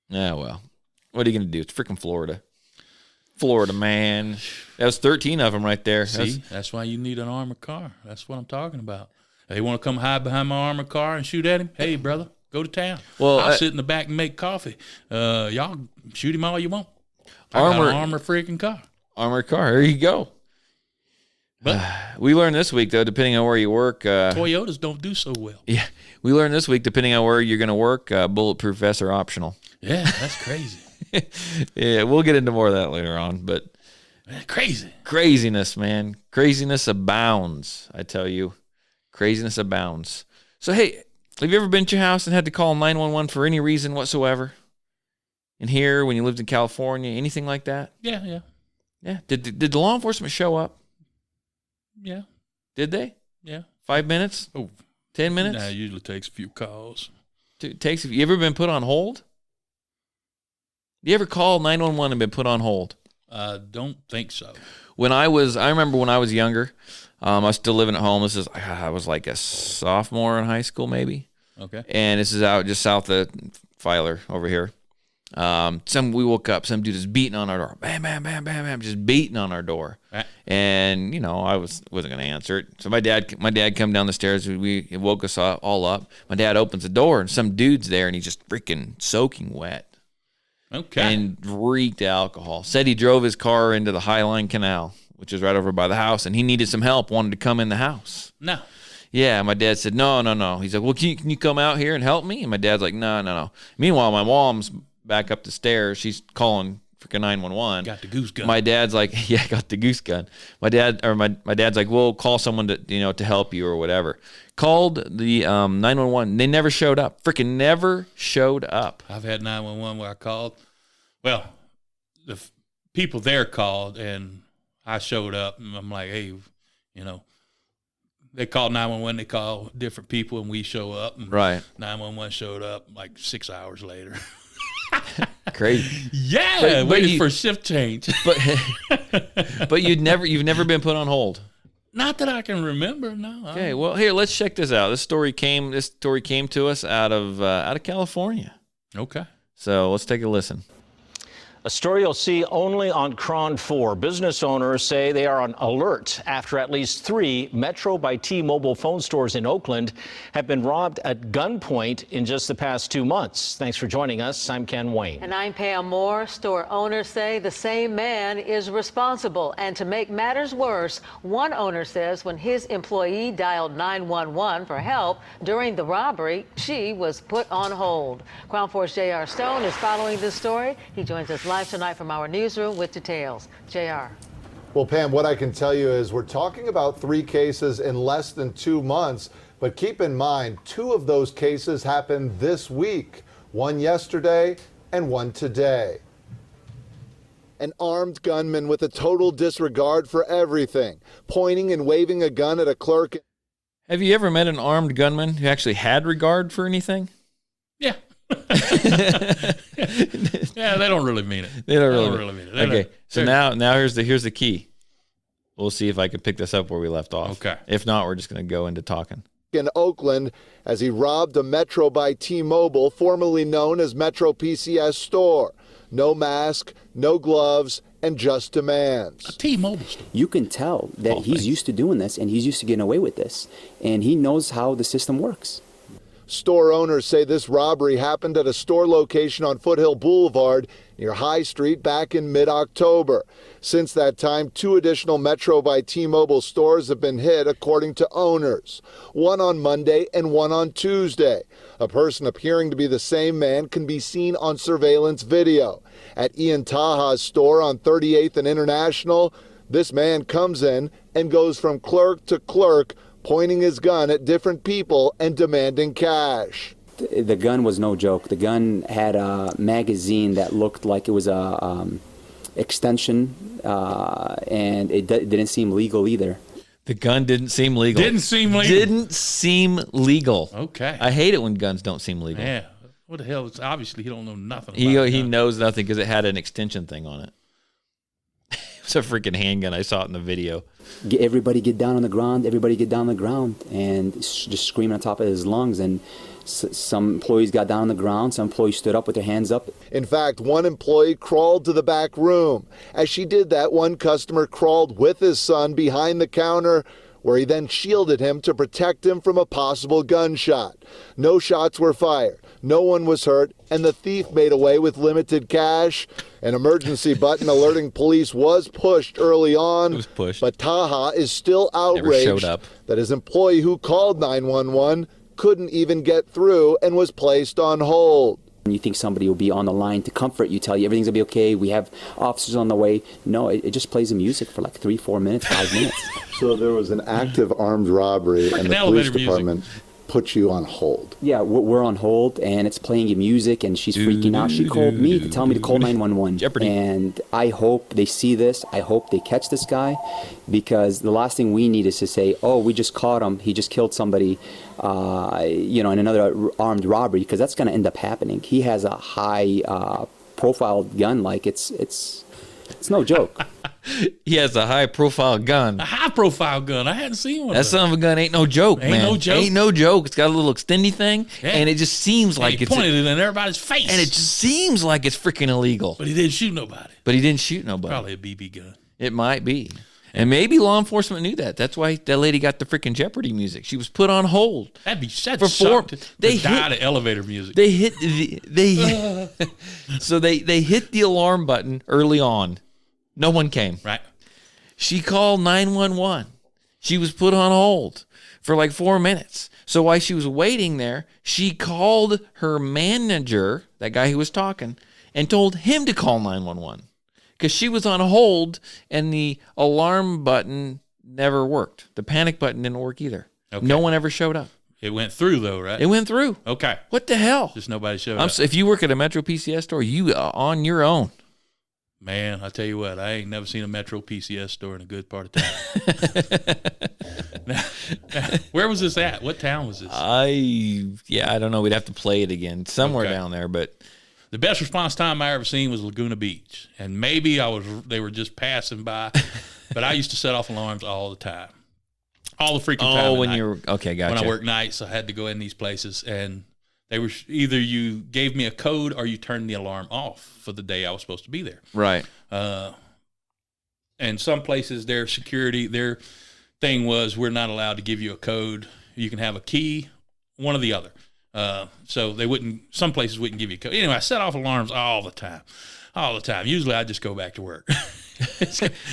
[SPEAKER 2] Yeah. Well, what are you gonna do? It's freaking Florida. Florida, man. That was 13 of them right there.
[SPEAKER 5] See, that's why you need an armored car. That's what I'm talking about. They want to come hide behind my armored car and shoot at him. Hey, brother, go to town. Well, I'll sit in the back and make coffee. Y'all shoot him all you want. Armored freaking car.
[SPEAKER 2] Armored car. There you go. But we learned this week, though, depending on where you work.
[SPEAKER 5] Toyotas don't do so well.
[SPEAKER 2] Yeah. We learned this week, depending on where you're going to work, bulletproof vests are optional.
[SPEAKER 5] Yeah, that's crazy.
[SPEAKER 2] Yeah, we'll get into more of that later on. But craziness, man. Craziness abounds, I tell you. Craziness abounds. So, hey, have you ever been to your house and had to call 911 for any reason whatsoever? In here, when you lived in California, anything like that?
[SPEAKER 5] Yeah.
[SPEAKER 2] Did the law enforcement show up?
[SPEAKER 5] Yeah.
[SPEAKER 2] Did they?
[SPEAKER 5] Yeah.
[SPEAKER 2] 5 minutes? 10 minutes?
[SPEAKER 5] Nah, it usually takes a few calls.
[SPEAKER 2] You ever been put on hold? You ever called 911 and been put on hold?
[SPEAKER 5] I don't think so.
[SPEAKER 2] I remember when I was younger, I was still living at home. I was like a sophomore in high school, maybe.
[SPEAKER 5] Okay.
[SPEAKER 2] And this is out just south of Filer over here. We woke up, some dude is beating on our door. Bam, bam, bam, bam, bam, just beating on our door. And, I wasn't going to answer it. So my dad come down the stairs. It woke us all up. My dad opens the door and some dude's there and he's just freaking soaking wet.
[SPEAKER 5] Okay.
[SPEAKER 2] And reeked alcohol. Said he drove his car into the Highline Canal, which is right over by the house, and he needed some help, wanted to come in the house.
[SPEAKER 5] No.
[SPEAKER 2] Yeah, my dad said, no. He's like, well, can you come out here and help me? And my dad's like, no. Meanwhile, my mom's back up the stairs. She's calling freaking 911.
[SPEAKER 5] Got the goose gun.
[SPEAKER 2] My dad's like, yeah, got the goose gun. My dad's like, well, call someone to help you or whatever. Called the 911. They never showed up. Freaking never showed up.
[SPEAKER 5] I've had 911 where I called. Well, the people there called and I showed up and I'm like, hey, they call 911. They call different people and we show up. And
[SPEAKER 2] right.
[SPEAKER 5] 911 showed up like 6 hours later.
[SPEAKER 2] Crazy.
[SPEAKER 5] Yeah, waiting for shift change.
[SPEAKER 2] But you've never been put on hold.
[SPEAKER 5] Not that I can remember. No.
[SPEAKER 2] Okay. Well, here, let's check this out. This story came to us out of California.
[SPEAKER 5] Okay.
[SPEAKER 2] So let's take a listen.
[SPEAKER 11] A story you'll see only on KRON 4. Business owners say they are on alert after at least 3 Metro by T-Mobile phone stores in Oakland have been robbed at gunpoint in just the past 2 months. Thanks for joining us. I'm Ken Wayne.
[SPEAKER 12] And I'm Pam Moore. Store owners say the same man is responsible. And to make matters worse, one owner says when his employee dialed 911 for help during the robbery, she was put on hold. KRON 4's J.R. Stone is following this story. He joins us live tonight from our newsroom with details. JR.
[SPEAKER 13] Well, Pam, what I can tell you is we're talking about 3 cases in less than 2 months, but keep in mind 2 of those cases happened this week, one yesterday and one today. An armed gunman with a total disregard for everything, pointing and waving a gun at a clerk.
[SPEAKER 2] Have you ever met an armed gunman who actually had regard for anything?
[SPEAKER 5] Yeah. Yeah, they don't really mean it.
[SPEAKER 2] They don't really mean it. Okay, so now here's the key. We'll see if I can pick this up where we left off.
[SPEAKER 5] Okay.
[SPEAKER 2] If not, we're just going to go into talking.
[SPEAKER 13] In Oakland, as he robbed a Metro by T-Mobile, formerly known as Metro PCS store. No mask, no gloves, and just demands.
[SPEAKER 5] A T-Mobile store.
[SPEAKER 14] You can tell that he's used to doing this and he's used to getting away with this, and he knows how the system works.
[SPEAKER 13] Store owners say this robbery happened at a store location on Foothill Boulevard near High Street back in mid-October. Since that time, 2 additional Metro by T-Mobile stores have been hit, according to owners. One on Monday and one on Tuesday. A person appearing to be the same man can be seen on surveillance video. At Ian Taha's store on 38th and International, this man comes in and goes from clerk to clerk, pointing his gun at different people and demanding cash.
[SPEAKER 14] The gun was no joke. The gun had a magazine that looked like it was a extension, and it didn't seem legal either.
[SPEAKER 2] The gun didn't seem legal.
[SPEAKER 5] Didn't seem legal.
[SPEAKER 2] Didn't seem legal.
[SPEAKER 5] Okay.
[SPEAKER 2] I hate it when guns don't seem legal.
[SPEAKER 5] Yeah. What the hell? It's obviously he don't know nothing about
[SPEAKER 2] He knows nothing because it had an extension thing on it. It was a freaking handgun. I saw it in the video.
[SPEAKER 14] Everybody get down on the ground. Everybody get down on the ground, and just screaming on top of his lungs. And some employees got down on the ground. Some employees stood up with their hands up.
[SPEAKER 13] In fact, one employee crawled to the back room. As she did that, one customer crawled with his son behind the counter, where he then shielded him to protect him from a possible gunshot. No shots were fired. No one was hurt, and the thief made away with limited cash. An emergency button alerting police was pushed early on.
[SPEAKER 2] It was pushed.
[SPEAKER 13] But Taha is still outraged that his employee who called 911 couldn't even get through and was placed on hold.
[SPEAKER 14] You think somebody will be on the line to comfort you, tell you everything's going to be okay, we have officers on the way. No, it just plays the music for like 3, 4 minutes, 5 minutes.
[SPEAKER 13] So there was an active armed robbery, and the police department put you on hold.
[SPEAKER 14] Yeah, we're on hold, and it's playing music, and she's freaking out. She called me to tell me to call 911.
[SPEAKER 2] Jeopardy.
[SPEAKER 14] And I hope they see this. I hope they catch this guy, because the last thing we need is to say, oh, we just caught him. He just killed somebody, in another armed robbery, because that's going to end up happening. He has a high profile gun. Like, it's no joke.
[SPEAKER 2] He has a high-profile gun.
[SPEAKER 5] A high-profile gun. I hadn't seen one.
[SPEAKER 2] That son of a gun ain't no joke, man.
[SPEAKER 5] Ain't no joke.
[SPEAKER 2] Ain't no joke. It's got a little extendy thing, and it just seems like
[SPEAKER 5] he pointed it in everybody's face.
[SPEAKER 2] And it just seems like it's freaking illegal.
[SPEAKER 5] But he didn't shoot nobody.
[SPEAKER 2] Probably
[SPEAKER 5] a BB gun.
[SPEAKER 2] It might be. And maybe law enforcement knew that. That's why that lady got the freaking Jeopardy music. She was put on hold.
[SPEAKER 5] That'd
[SPEAKER 2] for
[SPEAKER 5] four.
[SPEAKER 2] They
[SPEAKER 5] died of elevator music.
[SPEAKER 2] They hit so they hit the alarm button early on. No one came.
[SPEAKER 5] Right.
[SPEAKER 2] She called 911. She was put on hold for like 4 minutes. So while she was waiting there, she called her manager, that guy who was talking, and told him to call 911 because she was on hold and the alarm button never worked. The panic button didn't work either. Okay. No one ever showed up.
[SPEAKER 5] It went through, though, right?
[SPEAKER 2] It went through.
[SPEAKER 5] Okay.
[SPEAKER 2] What the hell?
[SPEAKER 5] Just nobody showed up.
[SPEAKER 2] If you work at a Metro PCS store, you are on your own.
[SPEAKER 5] Man, I tell you what, I ain't never seen a Metro PCS store in a good part of town. now, where was this at? What town was this?
[SPEAKER 2] I don't know. We'd have to play it again somewhere down there. But
[SPEAKER 5] the best response time I ever seen was Laguna Beach, and maybe they were just passing by, but I used to set off alarms all the time, all the freaking time.
[SPEAKER 2] Oh, when you were okay, gotcha.
[SPEAKER 5] When I worked nights, I had to go in these places, and they were either you gave me a code or you turned the alarm off for the day I was supposed to be there.
[SPEAKER 2] Right.
[SPEAKER 5] And some places, their security, their thing was, we're not allowed to give you a code. You can have a key, one or the other. So some places wouldn't give you a code. Anyway, I set off alarms all the time. Usually I just go back to work.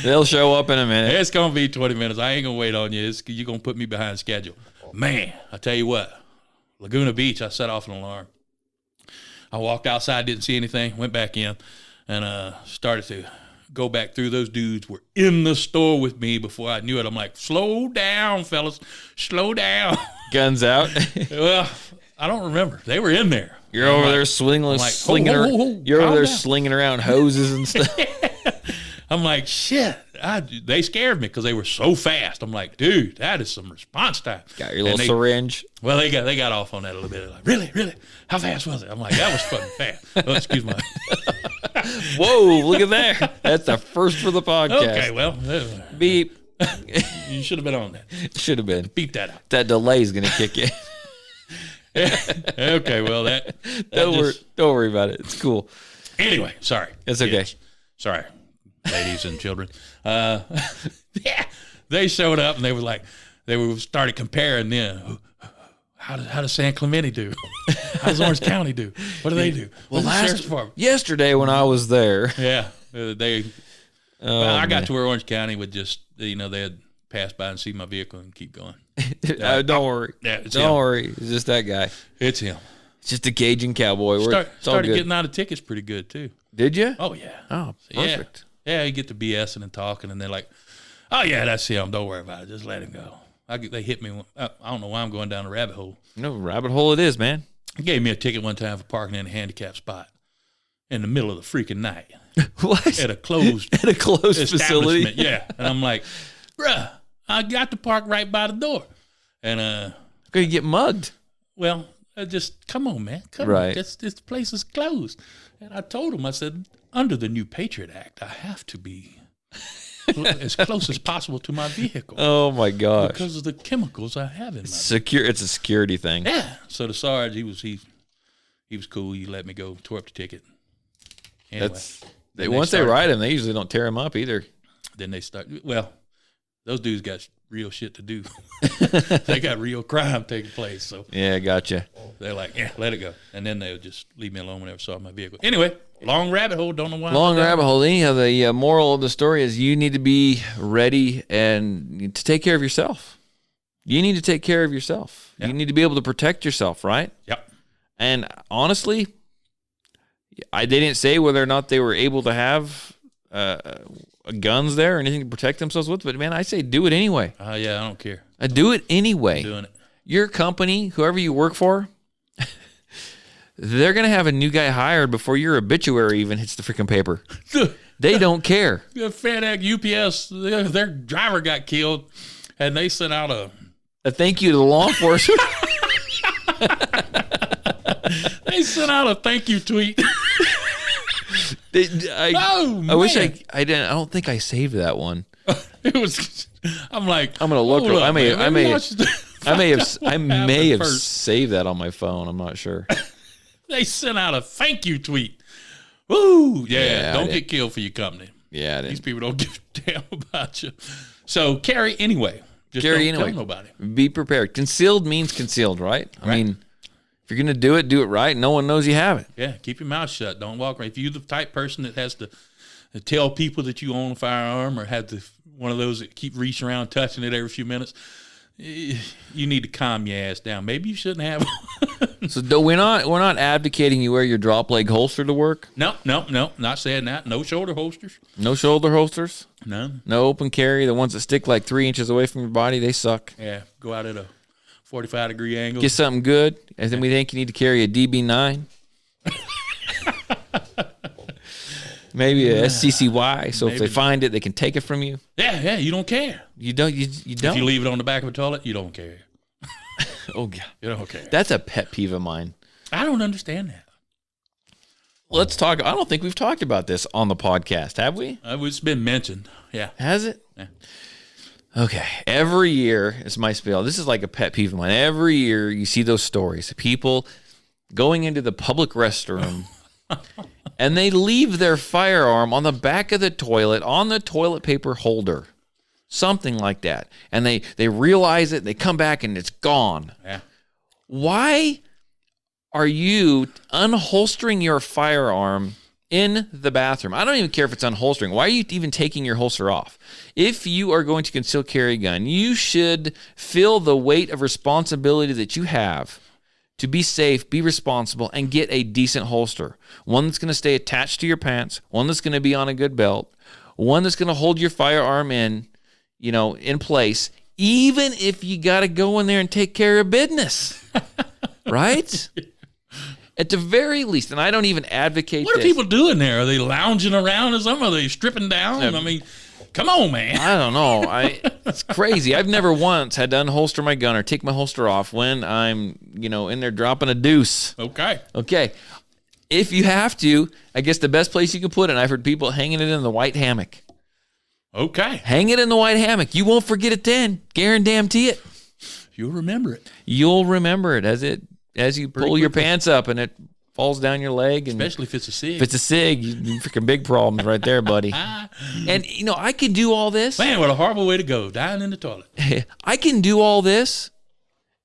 [SPEAKER 2] They'll show up in a minute.
[SPEAKER 5] It's going to be 20 minutes. I ain't going to wait on you. You're going to put me behind schedule. Man, I tell you what. Laguna Beach, I set off an alarm. I walked outside, didn't see anything, went back in, and started to go back through. Those dudes were in the store with me before I knew it. I'm like, slow down, fellas, slow down.
[SPEAKER 2] Guns out?
[SPEAKER 5] Well, I don't remember. They were in there.
[SPEAKER 2] You're over there slinging around hoses and stuff.
[SPEAKER 5] I'm like, shit. They scared me because they were so fast. I'm like, dude, that is some response time.
[SPEAKER 2] Got your little syringe.
[SPEAKER 5] Well, they got off on that a little bit. Like, really? How fast was it? I'm like, that was fucking fast. Oh, excuse me.
[SPEAKER 2] Whoa, look at that. That's the first for the podcast.
[SPEAKER 5] Okay, well.
[SPEAKER 2] Beep.
[SPEAKER 5] You should have been on that.
[SPEAKER 2] Should have been.
[SPEAKER 5] Beep that out.
[SPEAKER 2] That delay is going to kick in.
[SPEAKER 5] Okay, well,
[SPEAKER 2] don't worry about it. It's cool.
[SPEAKER 5] Anyway, sorry.
[SPEAKER 2] It's okay.
[SPEAKER 5] Sorry, ladies and children. They showed up and they started comparing then. How does San Clemente do? How does Orange County do? What do they do?
[SPEAKER 2] Well, yesterday when I was there.
[SPEAKER 5] Yeah, I got to where Orange County would just, they had passed by and see my vehicle and keep going.
[SPEAKER 2] Don't worry.
[SPEAKER 5] Yeah,
[SPEAKER 2] don't worry. It's just that guy.
[SPEAKER 5] It's him.
[SPEAKER 2] It's just a Cajun cowboy.
[SPEAKER 5] Started getting out of tickets pretty good too.
[SPEAKER 2] Did you?
[SPEAKER 5] Oh yeah.
[SPEAKER 2] Oh, perfect.
[SPEAKER 5] Yeah, you get to BSing and talking, and they're like, Oh, yeah, that's him. Don't worry about it. Just let him go. They hit me. I don't know why I'm going down a rabbit hole.
[SPEAKER 2] No, rabbit hole it is, man.
[SPEAKER 5] He gave me a ticket one time for parking in a handicapped spot in the middle of the freaking night.
[SPEAKER 2] What?
[SPEAKER 5] At a closed
[SPEAKER 2] facility?
[SPEAKER 5] Yeah. And I'm like, bruh, I got to park right by the door. And
[SPEAKER 2] Could you get mugged?
[SPEAKER 5] Well, just come on, man. Come on. This place is closed. And I told him, I said, under the new Patriot Act, I have to be as close as possible to my vehicle.
[SPEAKER 2] Oh my gosh!
[SPEAKER 5] Because of the chemicals I have in my
[SPEAKER 2] It's a security thing.
[SPEAKER 5] Yeah. So the Sarge, he was cool. He let me go, tore up the ticket. Anyway,
[SPEAKER 2] once they write him, they usually don't tear him up either.
[SPEAKER 5] Then they start. Well, those dudes got real shit to do. They got real crime taking place. So
[SPEAKER 2] yeah, gotcha.
[SPEAKER 5] They're like, yeah, let it go, and then they'll just leave me alone whenever I saw my vehicle. Anyway. Long rabbit hole. Don't know why.
[SPEAKER 2] Long rabbit hole. Anyhow, the moral of the story is you need to be ready and to take care of yourself. You need to take care of yourself. Yeah. You need to be able to protect yourself, right?
[SPEAKER 5] Yep.
[SPEAKER 2] And honestly, they didn't say whether or not they were able to have guns there or anything to protect themselves with, but man, I say do it anyway.
[SPEAKER 5] Yeah, I don't care.
[SPEAKER 2] Do it anyway.
[SPEAKER 5] I'm doing it.
[SPEAKER 2] Your company, whoever you work for, they're going to have a new guy hired before your obituary even hits the freaking paper. They don't care.
[SPEAKER 5] FedEx, UPS, their driver got killed, and they sent out a
[SPEAKER 2] thank you to the law enforcement.
[SPEAKER 5] They sent out a thank you tweet.
[SPEAKER 2] I wish I didn't. I don't think I saved that one.
[SPEAKER 5] It was. I'm like,
[SPEAKER 2] I'm gonna look. I may have saved that on my phone. I'm not sure.
[SPEAKER 5] They sent out a thank you tweet. Woo! Yeah, don't get killed for your company.
[SPEAKER 2] Yeah,
[SPEAKER 5] these people don't give a damn about you. So carry anyway. Just don't tell nobody.
[SPEAKER 2] Be prepared. Concealed means concealed, right? I mean, if you're gonna do it right. No one knows you have it.
[SPEAKER 5] Yeah, keep your mouth shut. Don't walk around. If you're the type person that has to tell people that you own a firearm or have one of those that keep reaching around touching it every few minutes, you need to calm your ass down. Maybe you shouldn't have one.
[SPEAKER 2] So we're not advocating you wear your drop leg holster to work.
[SPEAKER 5] No, not saying that. No shoulder holsters.
[SPEAKER 2] No shoulder holsters.
[SPEAKER 5] No.
[SPEAKER 2] No open carry. The ones that stick like 3 inches away from your body, they suck.
[SPEAKER 5] Yeah, go out at a 45-degree angle.
[SPEAKER 2] Get something good, and then we think you need to carry a DB9. Maybe a SCCY, so if they find it, they can take it from you.
[SPEAKER 5] Yeah, you don't care.
[SPEAKER 2] You don't. You don't.
[SPEAKER 5] If you leave it on the back of a toilet, you don't care.
[SPEAKER 2] Oh, God.
[SPEAKER 5] You don't care.
[SPEAKER 2] That's a pet peeve of mine.
[SPEAKER 5] I don't understand that.
[SPEAKER 2] Let's talk. I don't think we've talked about this on the podcast, have we?
[SPEAKER 5] It's been mentioned. Yeah.
[SPEAKER 2] Has it?
[SPEAKER 5] Yeah.
[SPEAKER 2] Okay. Every year, it's my spiel. This is like a pet peeve of mine. Every year, you see those stories of people going into the public restroom and they leave their firearm on the back of the toilet on the toilet paper holder. Something like that. And they realize it, they come back, and it's gone.
[SPEAKER 5] Yeah.
[SPEAKER 2] Why are you unholstering your firearm in the bathroom? I don't even care if it's unholstering. Why are you even taking your holster off? If you are going to conceal carry a gun, you should feel the weight of responsibility that you have to be safe, be responsible, and get a decent holster. One that's going to stay attached to your pants, one that's going to be on a good belt, one that's going to hold your firearm in place, even if you got to go in there and take care of business, right? At the very least, and I don't even advocate
[SPEAKER 5] What are people doing there? Are they lounging around or something? Are they stripping down? I mean, come on, man.
[SPEAKER 2] I don't know. It's crazy. I've never once had to unholster my gun or take my holster off when I'm, in there dropping a deuce.
[SPEAKER 5] Okay.
[SPEAKER 2] If you have to, I guess the best place you can put it, and I've heard people hanging it in the white hammock.
[SPEAKER 5] Okay.
[SPEAKER 2] Hang it in the white hammock. You won't forget it then. Guarantee it.
[SPEAKER 5] You'll remember it.
[SPEAKER 2] You'll remember it as you pull your pants up and it falls down your leg. And
[SPEAKER 5] especially if it's a SIG.
[SPEAKER 2] If it's a SIG, you freaking big problems right there, buddy. And, I can do all this.
[SPEAKER 5] Man, what a horrible way to go. Dying in the toilet.
[SPEAKER 2] I can do all this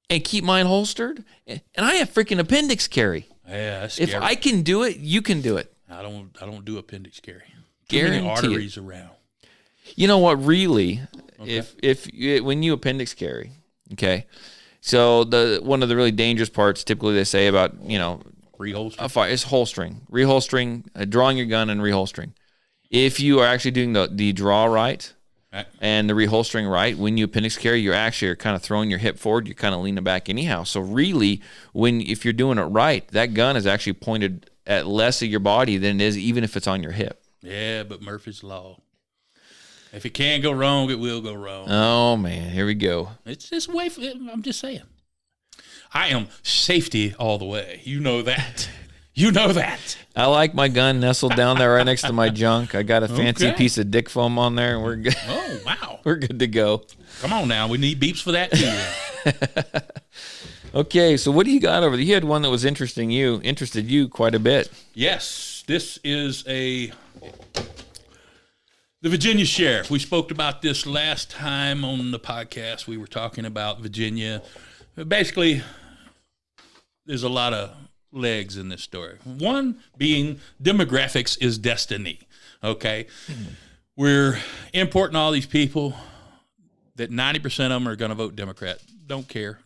[SPEAKER 2] and keep mine holstered. And I have freaking appendix carry.
[SPEAKER 5] Yeah, that's scary.
[SPEAKER 2] If I can do it, you can do it.
[SPEAKER 5] I don't do appendix carry.
[SPEAKER 2] Guarantee
[SPEAKER 5] Too many arteries around.
[SPEAKER 2] You know what? Really,
[SPEAKER 5] okay.
[SPEAKER 2] when you appendix carry, okay. So one of the really dangerous parts, typically they say about
[SPEAKER 5] reholstering
[SPEAKER 2] is reholstering, drawing your gun and reholstering. If you are actually doing the draw right,
[SPEAKER 5] Right.
[SPEAKER 2] And the reholstering right, when you appendix carry, you're kind of throwing your hip forward, you're kind of leaning back anyhow. So really, if you're doing it right, that gun is actually pointed at less of your body than it is even if it's on your hip.
[SPEAKER 5] Yeah, but Murphy's Law. If it can go wrong, it will go wrong.
[SPEAKER 2] Oh, man, here we go.
[SPEAKER 5] It's just way. I'm just saying. I am safety all the way. You know that. You know that.
[SPEAKER 2] I like my gun nestled down there right next to my junk. I got a fancy piece of dick foam on there, and we're good.
[SPEAKER 5] Oh, wow.
[SPEAKER 2] We're good to go.
[SPEAKER 5] Come on now. We need beeps for that, too.
[SPEAKER 2] Okay, so what do you got over there? You had one that was interested you quite a bit.
[SPEAKER 5] Yes, this is the Virginia sheriff. We spoke about this last time on the podcast. We were talking about Virginia. Basically, there's a lot of legs in this story. One being demographics is destiny. Okay, we're importing all these people that 90% of them are going to vote Democrat. Don't care.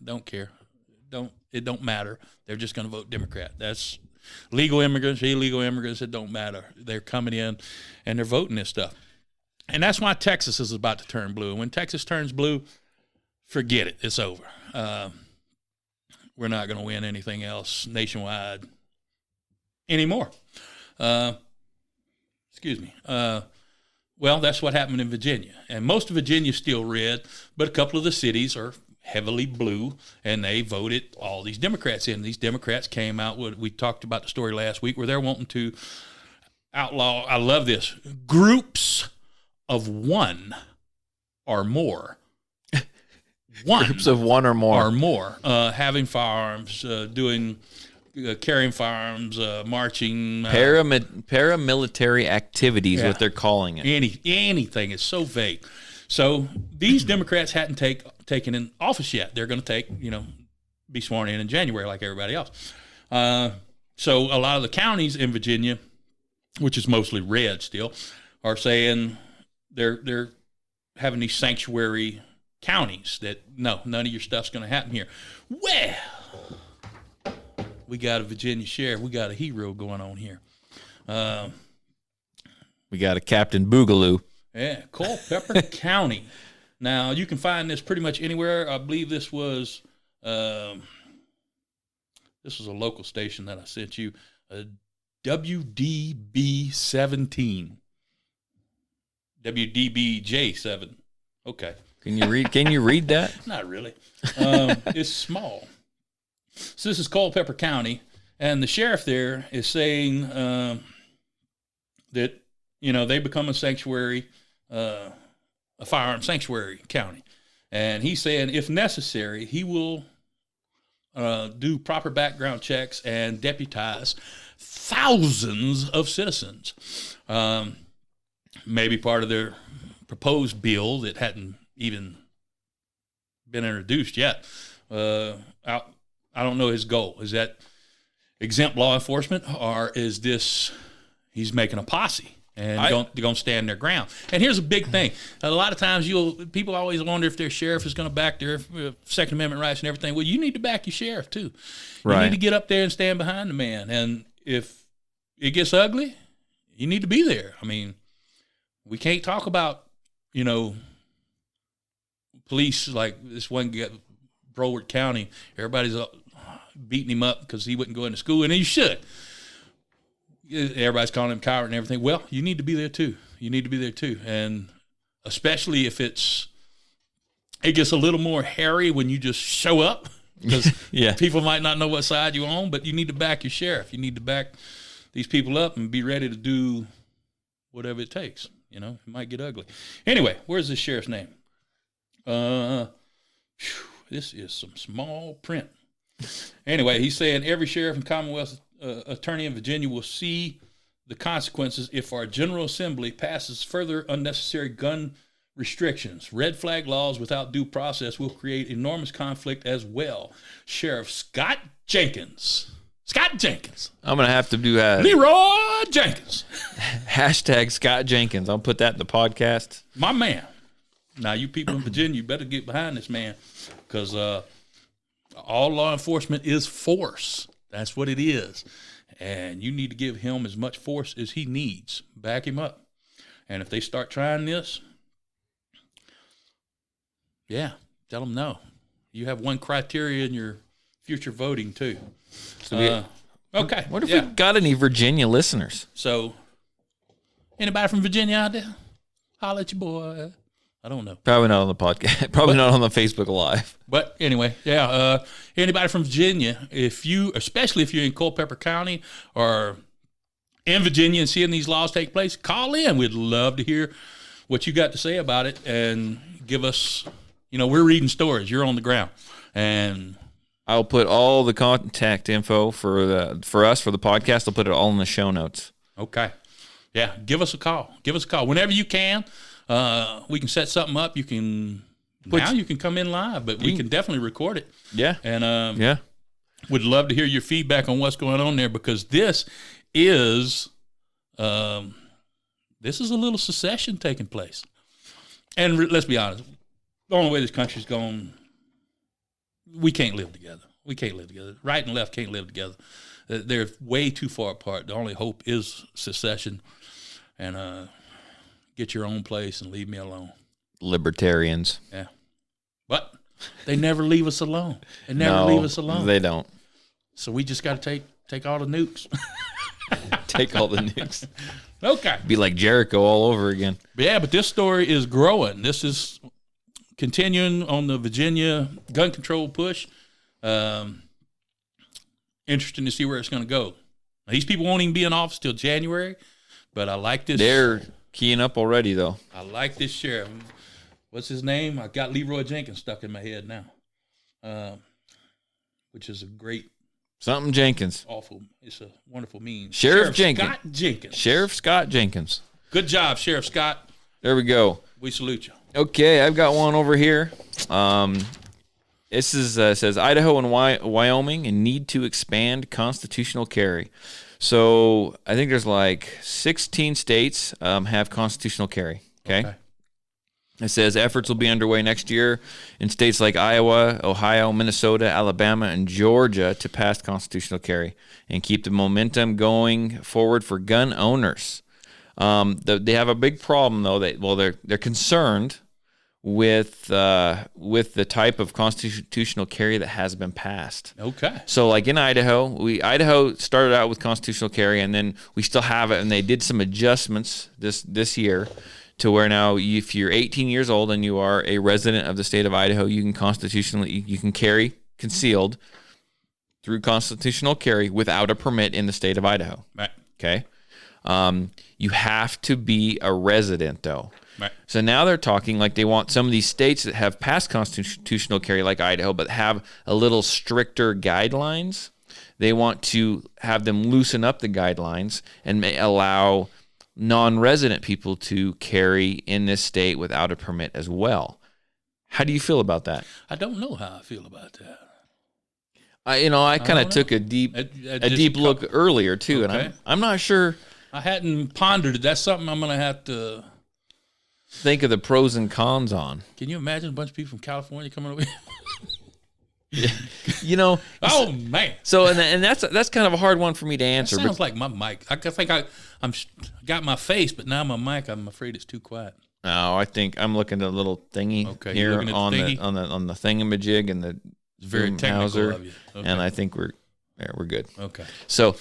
[SPEAKER 5] It don't matter. They're just going to vote Democrat. That's legal immigrants, illegal immigrants. It don't matter. They're coming in and they're voting this stuff. And that's why Texas is about to turn blue. And when Texas turns blue, forget it. It's over. We're not going to win anything else nationwide anymore. Excuse me. Well, that's what happened in Virginia. And most of Virginia is still red, but a couple of the cities are heavily blue, and they voted all these Democrats in. These Democrats came out with, we talked about the story last week, where they're wanting to outlaw, I love this, groups of one or more.
[SPEAKER 2] Groups of one or more.
[SPEAKER 5] Having firearms, carrying firearms, marching.
[SPEAKER 2] Paramilitary activities, what they're calling it.
[SPEAKER 5] Anything. It's so vague. So these Democrats hadn't taken in office yet. They're going to be sworn in January like everybody else. So a lot of the counties in Virginia, which is mostly red still, are saying they're having these sanctuary counties that, no, none of your stuff's going to happen here. Well, we got a Virginia sheriff. We got a hero going on here.
[SPEAKER 2] We got a Captain Boogaloo.
[SPEAKER 5] Yeah, Culpeper County. Now, you can find this pretty much anywhere. I believe this was a local station that I sent you, WDB-17. WDBJ7. Okay.
[SPEAKER 2] Can you read that?
[SPEAKER 5] Not really. It's small. So this is Culpeper County, and the sheriff there is saying that, they become a sanctuary, a firearm sanctuary county. And he's saying if necessary, he will do proper background checks and deputize thousands of citizens. Maybe part of their proposed bill that hadn't even been introduced yet. I don't know his goal. Is that exempt law enforcement, or is this he's making a posse and they're going to stand their ground? And here's a big thing. A lot of times people always wonder if their sheriff is going to back their Second Amendment rights and everything. Well, you need to back your sheriff too. You need to get up there and stand behind the man. And if it gets ugly, you need to be there. I mean, we can't talk about, police like this one guy, Broward County. Everybody's beating him up because he wouldn't go into school, and he should. Everybody's calling him coward and everything. Well, you need to be there too. And especially if it gets a little more hairy when you just show up, because people might not know what side you're on, but you need to back your sheriff. You need to back these people up and be ready to do whatever it takes. It might get ugly. Anyway, where's this sheriff's name? This is some small print. Anyway, he's saying every sheriff and Commonwealth attorney in Virginia will see the consequences if our General Assembly passes further unnecessary gun restrictions. Red flag laws without due process will create enormous conflict as well. Sheriff Scott Jenkins.
[SPEAKER 2] I'm going to have to do
[SPEAKER 5] Leroy Jenkins.
[SPEAKER 2] Hashtag Scott Jenkins. I'll put that in the podcast.
[SPEAKER 5] My man. Now, you people in Virginia, you better get behind this man, because all law enforcement is force. That's what it is. And you need to give him as much force as he needs. Back him up. And if they start trying this, Yeah, tell them no. You have one criteria in your future voting too. So okay.
[SPEAKER 2] What if we got any Virginia listeners?
[SPEAKER 5] So, anybody from Virginia out there? Holla at your boy. I don't know.
[SPEAKER 2] Probably not on the podcast. Probably not on the Facebook Live.
[SPEAKER 5] But anyway, anybody from Virginia, especially if you're in Culpeper County or in Virginia and seeing these laws take place, call in. We'd love to hear what you got to say about it and give us, we're reading stories. You're on the ground. And
[SPEAKER 2] I'll put all the contact info for the podcast. I'll put it all in the show notes.
[SPEAKER 5] Okay. Yeah, give us a call. Whenever you can. We can set something up. You can come in live, but we can definitely record it.
[SPEAKER 2] Yeah.
[SPEAKER 5] And would love to hear your feedback on what's going on there, because this is a little secession taking place. And let's be honest, the only way this country's going, we can't live together. Right and left can't live together. They're way too far apart. The only hope is secession. And get your own place and leave me alone.
[SPEAKER 2] Libertarians.
[SPEAKER 5] Yeah. But they never leave us alone.
[SPEAKER 2] They don't.
[SPEAKER 5] So we just got to take all the nukes.
[SPEAKER 2] Take all the nukes.
[SPEAKER 5] Okay.
[SPEAKER 2] Be like Jericho all over again.
[SPEAKER 5] Yeah, but this story is growing. This is continuing on the Virginia gun control push. Interesting to see where it's going to go. Now, these people won't even be in office till January, but I like this.
[SPEAKER 2] They're keying up already, though.
[SPEAKER 5] I like this sheriff. What's his name? I got Leroy Jenkins stuck in my head now, which is a great.
[SPEAKER 2] Something Jenkins.
[SPEAKER 5] Awful. It's a wonderful meme.
[SPEAKER 2] Sheriff Jenkins.
[SPEAKER 5] Scott Jenkins.
[SPEAKER 2] Sheriff Scott Jenkins.
[SPEAKER 5] Good job, Sheriff Scott.
[SPEAKER 2] There we go.
[SPEAKER 5] We salute you.
[SPEAKER 2] Okay, I've got one over here. This is says Idaho and Wyoming and need to expand constitutional carry. So I think there's like 16 states have constitutional carry. Okay. It says efforts will be underway next year in states like Iowa, Ohio, Minnesota, Alabama, and Georgia to pass constitutional carry and keep the momentum going forward for gun owners. They have a big problem though. They're concerned with the type of constitutional carry that has been passed.
[SPEAKER 5] Okay.
[SPEAKER 2] So like in Idaho started out with constitutional carry, and then we still have it, and they did some adjustments this year to where now if you're 18 years old and you are a resident of the state of Idaho, you can carry concealed through constitutional carry without a permit in the state of Idaho.
[SPEAKER 5] Right.
[SPEAKER 2] Okay. You have to be a resident though.
[SPEAKER 5] Right.
[SPEAKER 2] So now they're talking like they want some of these states that have passed constitutional carry like Idaho but have a little stricter guidelines. They want to have them loosen up the guidelines and allow non-resident people to carry in this state without a permit as well. How do you feel about that?
[SPEAKER 5] I don't know how I feel about that.
[SPEAKER 2] I kind of took a deep look earlier too,
[SPEAKER 5] okay.
[SPEAKER 2] And I'm not sure.
[SPEAKER 5] I hadn't pondered it. That's something I'm going to have to
[SPEAKER 2] think of the pros and cons on.
[SPEAKER 5] Can you imagine a bunch of people from California coming over here?
[SPEAKER 2] Oh
[SPEAKER 5] man.
[SPEAKER 2] So and that's kind of a hard one for me to answer.
[SPEAKER 5] That sounds like my mic. I think I'm got my face, but now my mic, I'm afraid it's too quiet.
[SPEAKER 2] No, I think I'm looking at a little thingy here on the thingamajig and the
[SPEAKER 5] it's very technical of you. Okay.
[SPEAKER 2] And I think we're good.
[SPEAKER 5] Okay.
[SPEAKER 2] So,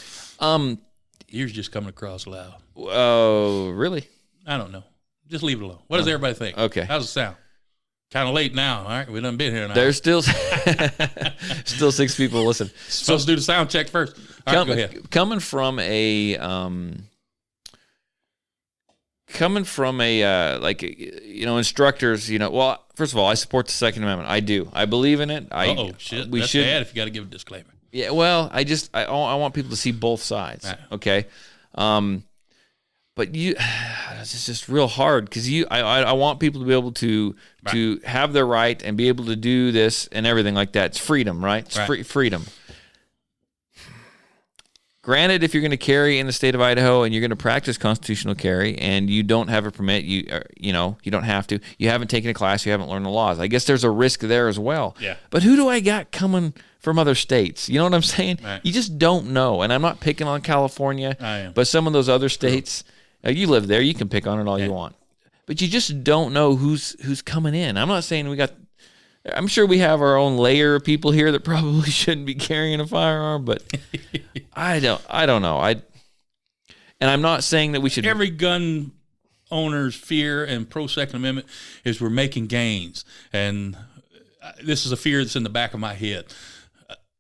[SPEAKER 5] yours just coming across loud.
[SPEAKER 2] Oh, really?
[SPEAKER 5] I don't know. Just leave it alone. What does everybody think?
[SPEAKER 2] Okay.
[SPEAKER 5] How's it sound? Kind of late now. All right, we done been here now.
[SPEAKER 2] There's still 6 people listen.
[SPEAKER 5] Supposed to do the sound check first. All right, go ahead.
[SPEAKER 2] Coming from a instructors, well, first of all, I support the Second Amendment. I do. I believe in it.
[SPEAKER 5] Shit. That's bad if you got to give a disclaimer.
[SPEAKER 2] Yeah, well, I want people to see both sides. Right. Okay. But it's just real hard because I want people to be able to have their right and be able to do this and everything like that. It's freedom, right? It's freedom. Granted, if you're going to carry in the state of Idaho and you're going to practice constitutional carry and you don't have a permit, you don't have to. You haven't taken a class, you haven't learned the laws. I guess there's a risk there as well.
[SPEAKER 5] Yeah.
[SPEAKER 2] But who do I got coming from other states? You know what I'm saying?
[SPEAKER 5] Right.
[SPEAKER 2] You just don't know. And I'm not picking on California,
[SPEAKER 5] I am.
[SPEAKER 2] but some of those other states, you live there, you can pick on it all you want. But you just don't know who's coming in. I'm not saying we got I'm sure we have our own layer of people here that probably shouldn't be carrying a firearm, but I don't know. And I'm not saying that we should.
[SPEAKER 5] Every gun owner's fear and pro-Second Amendment is we're making gains. And this is a fear that's in the back of my head.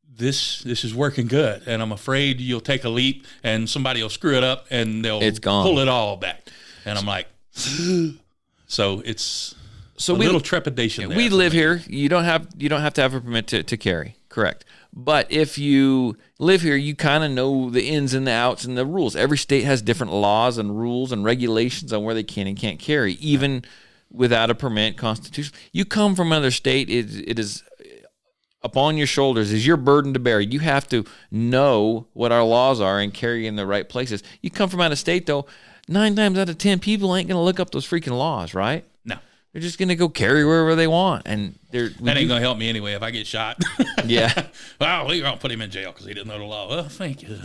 [SPEAKER 5] This is working good, and I'm afraid you'll take a leap and somebody will screw it up and they'll pull it all back. And I'm like, so it's a little trepidation there.
[SPEAKER 2] We live here. You don't have to have a permit to carry, correct? But if you live here, you kind of know the ins and the outs and the rules. Every state has different laws and rules and regulations on where they can and can't carry, even without a permit, constitution. You come from another state, it is upon your shoulders, is your burden to bear. You have to know what our laws are and carry in the right places. You come from out of state, though, 9 times out of 10, people ain't going to look up those freaking laws, right?
[SPEAKER 5] No.
[SPEAKER 2] They're just going to go carry wherever they want. And
[SPEAKER 5] that ain't going to help me anyway if I get shot.
[SPEAKER 2] Yeah.
[SPEAKER 5] Well, we're going to put him in jail because he didn't know the law. Well, thank you.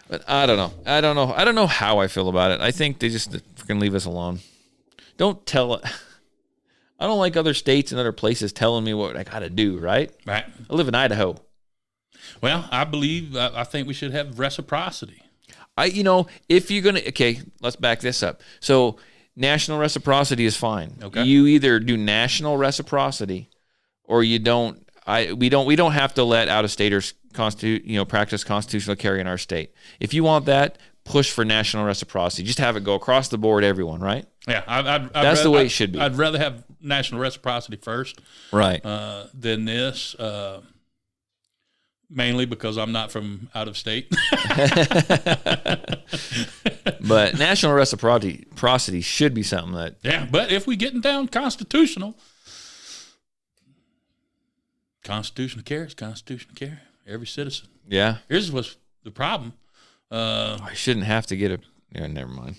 [SPEAKER 2] But I don't know. I don't know how I feel about it. I think they just freaking leave us alone. Don't tell it. I don't like other states and other places telling me what I got to do, right?
[SPEAKER 5] Right.
[SPEAKER 2] I live in Idaho.
[SPEAKER 5] Well, I think we should have reciprocity.
[SPEAKER 2] If you're going to, okay, let's back this up. So national reciprocity is fine.
[SPEAKER 5] Okay.
[SPEAKER 2] You either do national reciprocity or you don't. We don't have to let out-of-staters practice constitutional carry in our state. If you want that, push for national reciprocity. Just have it go across the board, everyone, right?
[SPEAKER 5] Yeah,
[SPEAKER 2] that's the way it should be.
[SPEAKER 5] I'd rather have national reciprocity first,
[SPEAKER 2] right,
[SPEAKER 5] than this. Mainly because I'm not from out of state.
[SPEAKER 2] But national reciprocity should be something that.
[SPEAKER 5] Yeah, but if we getting down constitutional carry is constitutional carry. Every citizen.
[SPEAKER 2] Yeah.
[SPEAKER 5] Here's what's the problem.
[SPEAKER 2] I shouldn't have to get never mind.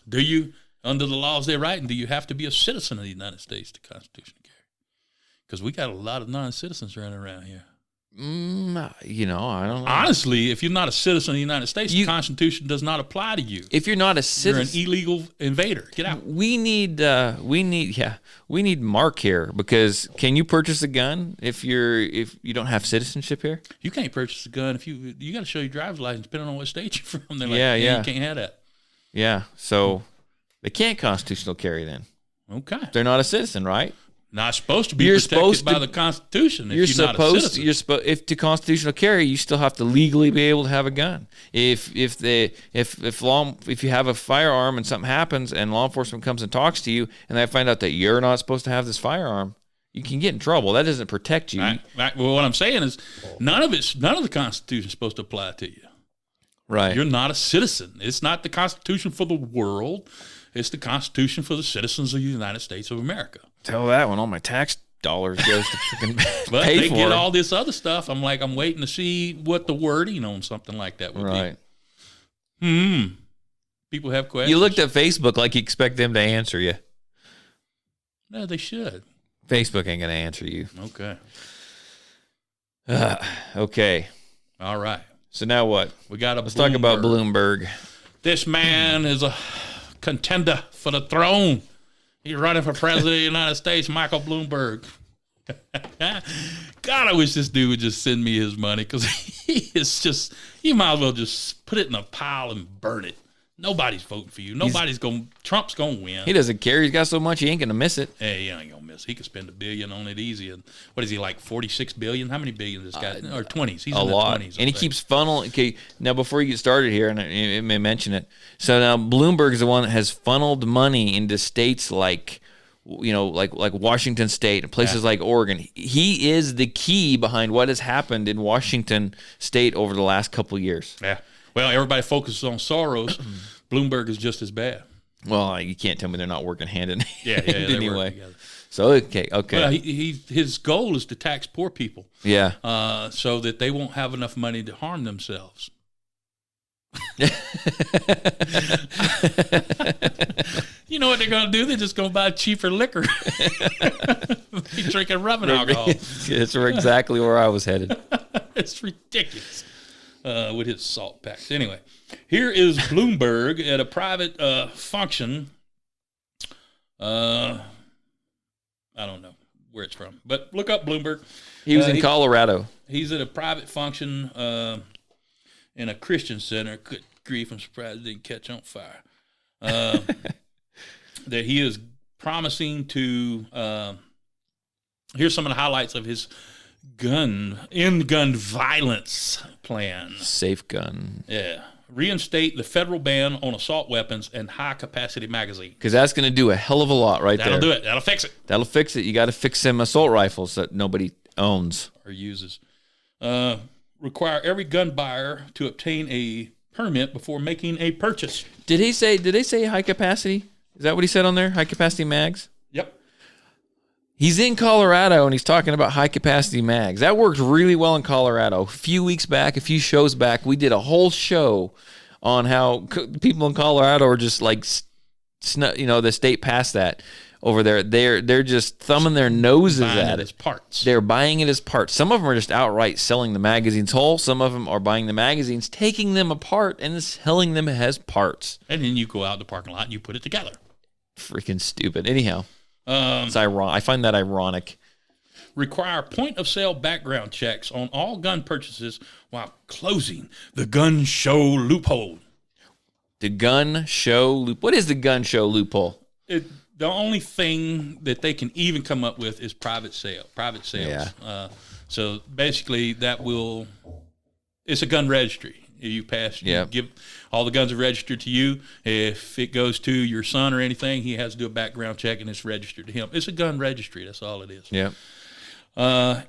[SPEAKER 5] Do you, under the laws they're writing, do you have to be a citizen of the United States to constitutional carry? Because we got a lot of non-citizens running around here.
[SPEAKER 2] I don't know.
[SPEAKER 5] Honestly, if you're not a citizen of the United States, the Constitution does not apply to you.
[SPEAKER 2] If you're not a citizen,
[SPEAKER 5] you're an illegal invader. Get out.
[SPEAKER 2] We need Mark here, because can you purchase a gun if you don't have citizenship here?
[SPEAKER 5] You can't purchase a gun if you got to show your driver's license depending on what state you're from. They're like,
[SPEAKER 2] yeah,
[SPEAKER 5] you can't have that.
[SPEAKER 2] Yeah, so they can't constitutional carry then.
[SPEAKER 5] Okay,
[SPEAKER 2] they're not a citizen, right?
[SPEAKER 5] Not supposed to be protected by the Constitution. If you're not a citizen.
[SPEAKER 2] If to constitutional carry, you still have to legally be able to have a gun. If you have a firearm and something happens and law enforcement comes and talks to you and they find out that you're not supposed to have this firearm, you can get in trouble. That doesn't protect you.
[SPEAKER 5] Right. Well, what I'm saying is none of the Constitution is supposed to apply to you.
[SPEAKER 2] Right.
[SPEAKER 5] You're not a citizen. It's not the Constitution for the world. It's the Constitution for the citizens of the United States of America.
[SPEAKER 2] Tell that when all my tax dollars goes to freaking
[SPEAKER 5] but
[SPEAKER 2] pay
[SPEAKER 5] they
[SPEAKER 2] for
[SPEAKER 5] get
[SPEAKER 2] it.
[SPEAKER 5] all this other stuff. I'm waiting to see what the wording on something like that would be. People have questions.
[SPEAKER 2] You looked at Facebook like you expect them to answer you.
[SPEAKER 5] No, they should.
[SPEAKER 2] Facebook ain't going to answer you.
[SPEAKER 5] Okay.
[SPEAKER 2] Okay.
[SPEAKER 5] All right.
[SPEAKER 2] So now what?
[SPEAKER 5] We got
[SPEAKER 2] Let's talk about Bloomberg.
[SPEAKER 5] This man is a contender for the throne. He's running for president of the United States, Michael Bloomberg. God, I wish this dude would just send me his money, because he is just, you might as well just put it in a pile and burn it. Nobody's voting for you. Trump's going to win.
[SPEAKER 2] He doesn't care. He's got so much, he ain't going to miss it.
[SPEAKER 5] Hey, he ain't going to miss it. He could spend $1 billion on it easy. And what is he, like $46 billion? How many billion this guy? Or 20s? He's
[SPEAKER 2] a
[SPEAKER 5] in the
[SPEAKER 2] lot.
[SPEAKER 5] 20s.
[SPEAKER 2] And he keeps funneling. Okay, now before you get started here, and I may mention it. So now Bloomberg is the one that has funneled money into states like Washington State and places like Oregon. He is the key behind what has happened in Washington State over the last couple of years.
[SPEAKER 5] Yeah. Well, everybody focuses on Soros. Bloomberg is just as bad.
[SPEAKER 2] Well, you can't tell me they're not working hand in hand
[SPEAKER 5] anyway.
[SPEAKER 2] So okay.
[SPEAKER 5] Well, his goal is to tax poor people.
[SPEAKER 2] Yeah.
[SPEAKER 5] So that they won't have enough money to harm themselves. You know what they're going to do? They're just going to buy cheaper liquor. Be drinking rubbing alcohol.
[SPEAKER 2] That's exactly where I was headed.
[SPEAKER 5] It's ridiculous with his salt packs. Anyway, here is Bloomberg at a private function. I don't know. where it's from. But look up Bloomberg.
[SPEAKER 2] He was in Colorado.
[SPEAKER 5] He's at a private function in a Christian center. Good grief, I'm surprised it didn't catch on fire. That he is promising to here's some of the highlights of his gun violence plan.
[SPEAKER 2] Safe gun.
[SPEAKER 5] Yeah. Reinstate the federal ban on assault weapons and high-capacity magazines.
[SPEAKER 2] Because that's going to do a hell of a lot there.
[SPEAKER 5] That'll do it. That'll fix it.
[SPEAKER 2] That'll fix it. You got to fix them assault rifles that nobody owns.
[SPEAKER 5] Or uses. Require every gun buyer to obtain a permit before making a purchase.
[SPEAKER 2] Did they say high capacity? Is that what he said on there? High capacity mags?
[SPEAKER 5] Yep.
[SPEAKER 2] He's in Colorado and he's talking about high capacity mags. That worked really well in Colorado. A few weeks back, a few shows back, we did a whole show on how people in Colorado are just like, the state passed that over there. They're just thumbing their noses at it.
[SPEAKER 5] As parts.
[SPEAKER 2] They're buying it as parts. Some of them are just outright selling the magazines whole. Some of them are buying the magazines, taking them apart, and selling them as parts.
[SPEAKER 5] And then you go out in the parking lot and you put it together.
[SPEAKER 2] Freaking stupid. Anyhow. It's ironic. I find that ironic.
[SPEAKER 5] Require point-of-sale background checks on all gun purchases while closing the gun show loophole.
[SPEAKER 2] The gun show loophole. What is the gun show loophole?
[SPEAKER 5] The only thing that they can even come up with is private sales.
[SPEAKER 2] Yeah.
[SPEAKER 5] So basically, it's a gun registry. You give all the guns are registered to you. If it goes to your son or anything, he has to do a background check and it's registered to him. It's a gun registry. That's all it is.
[SPEAKER 2] Yeah.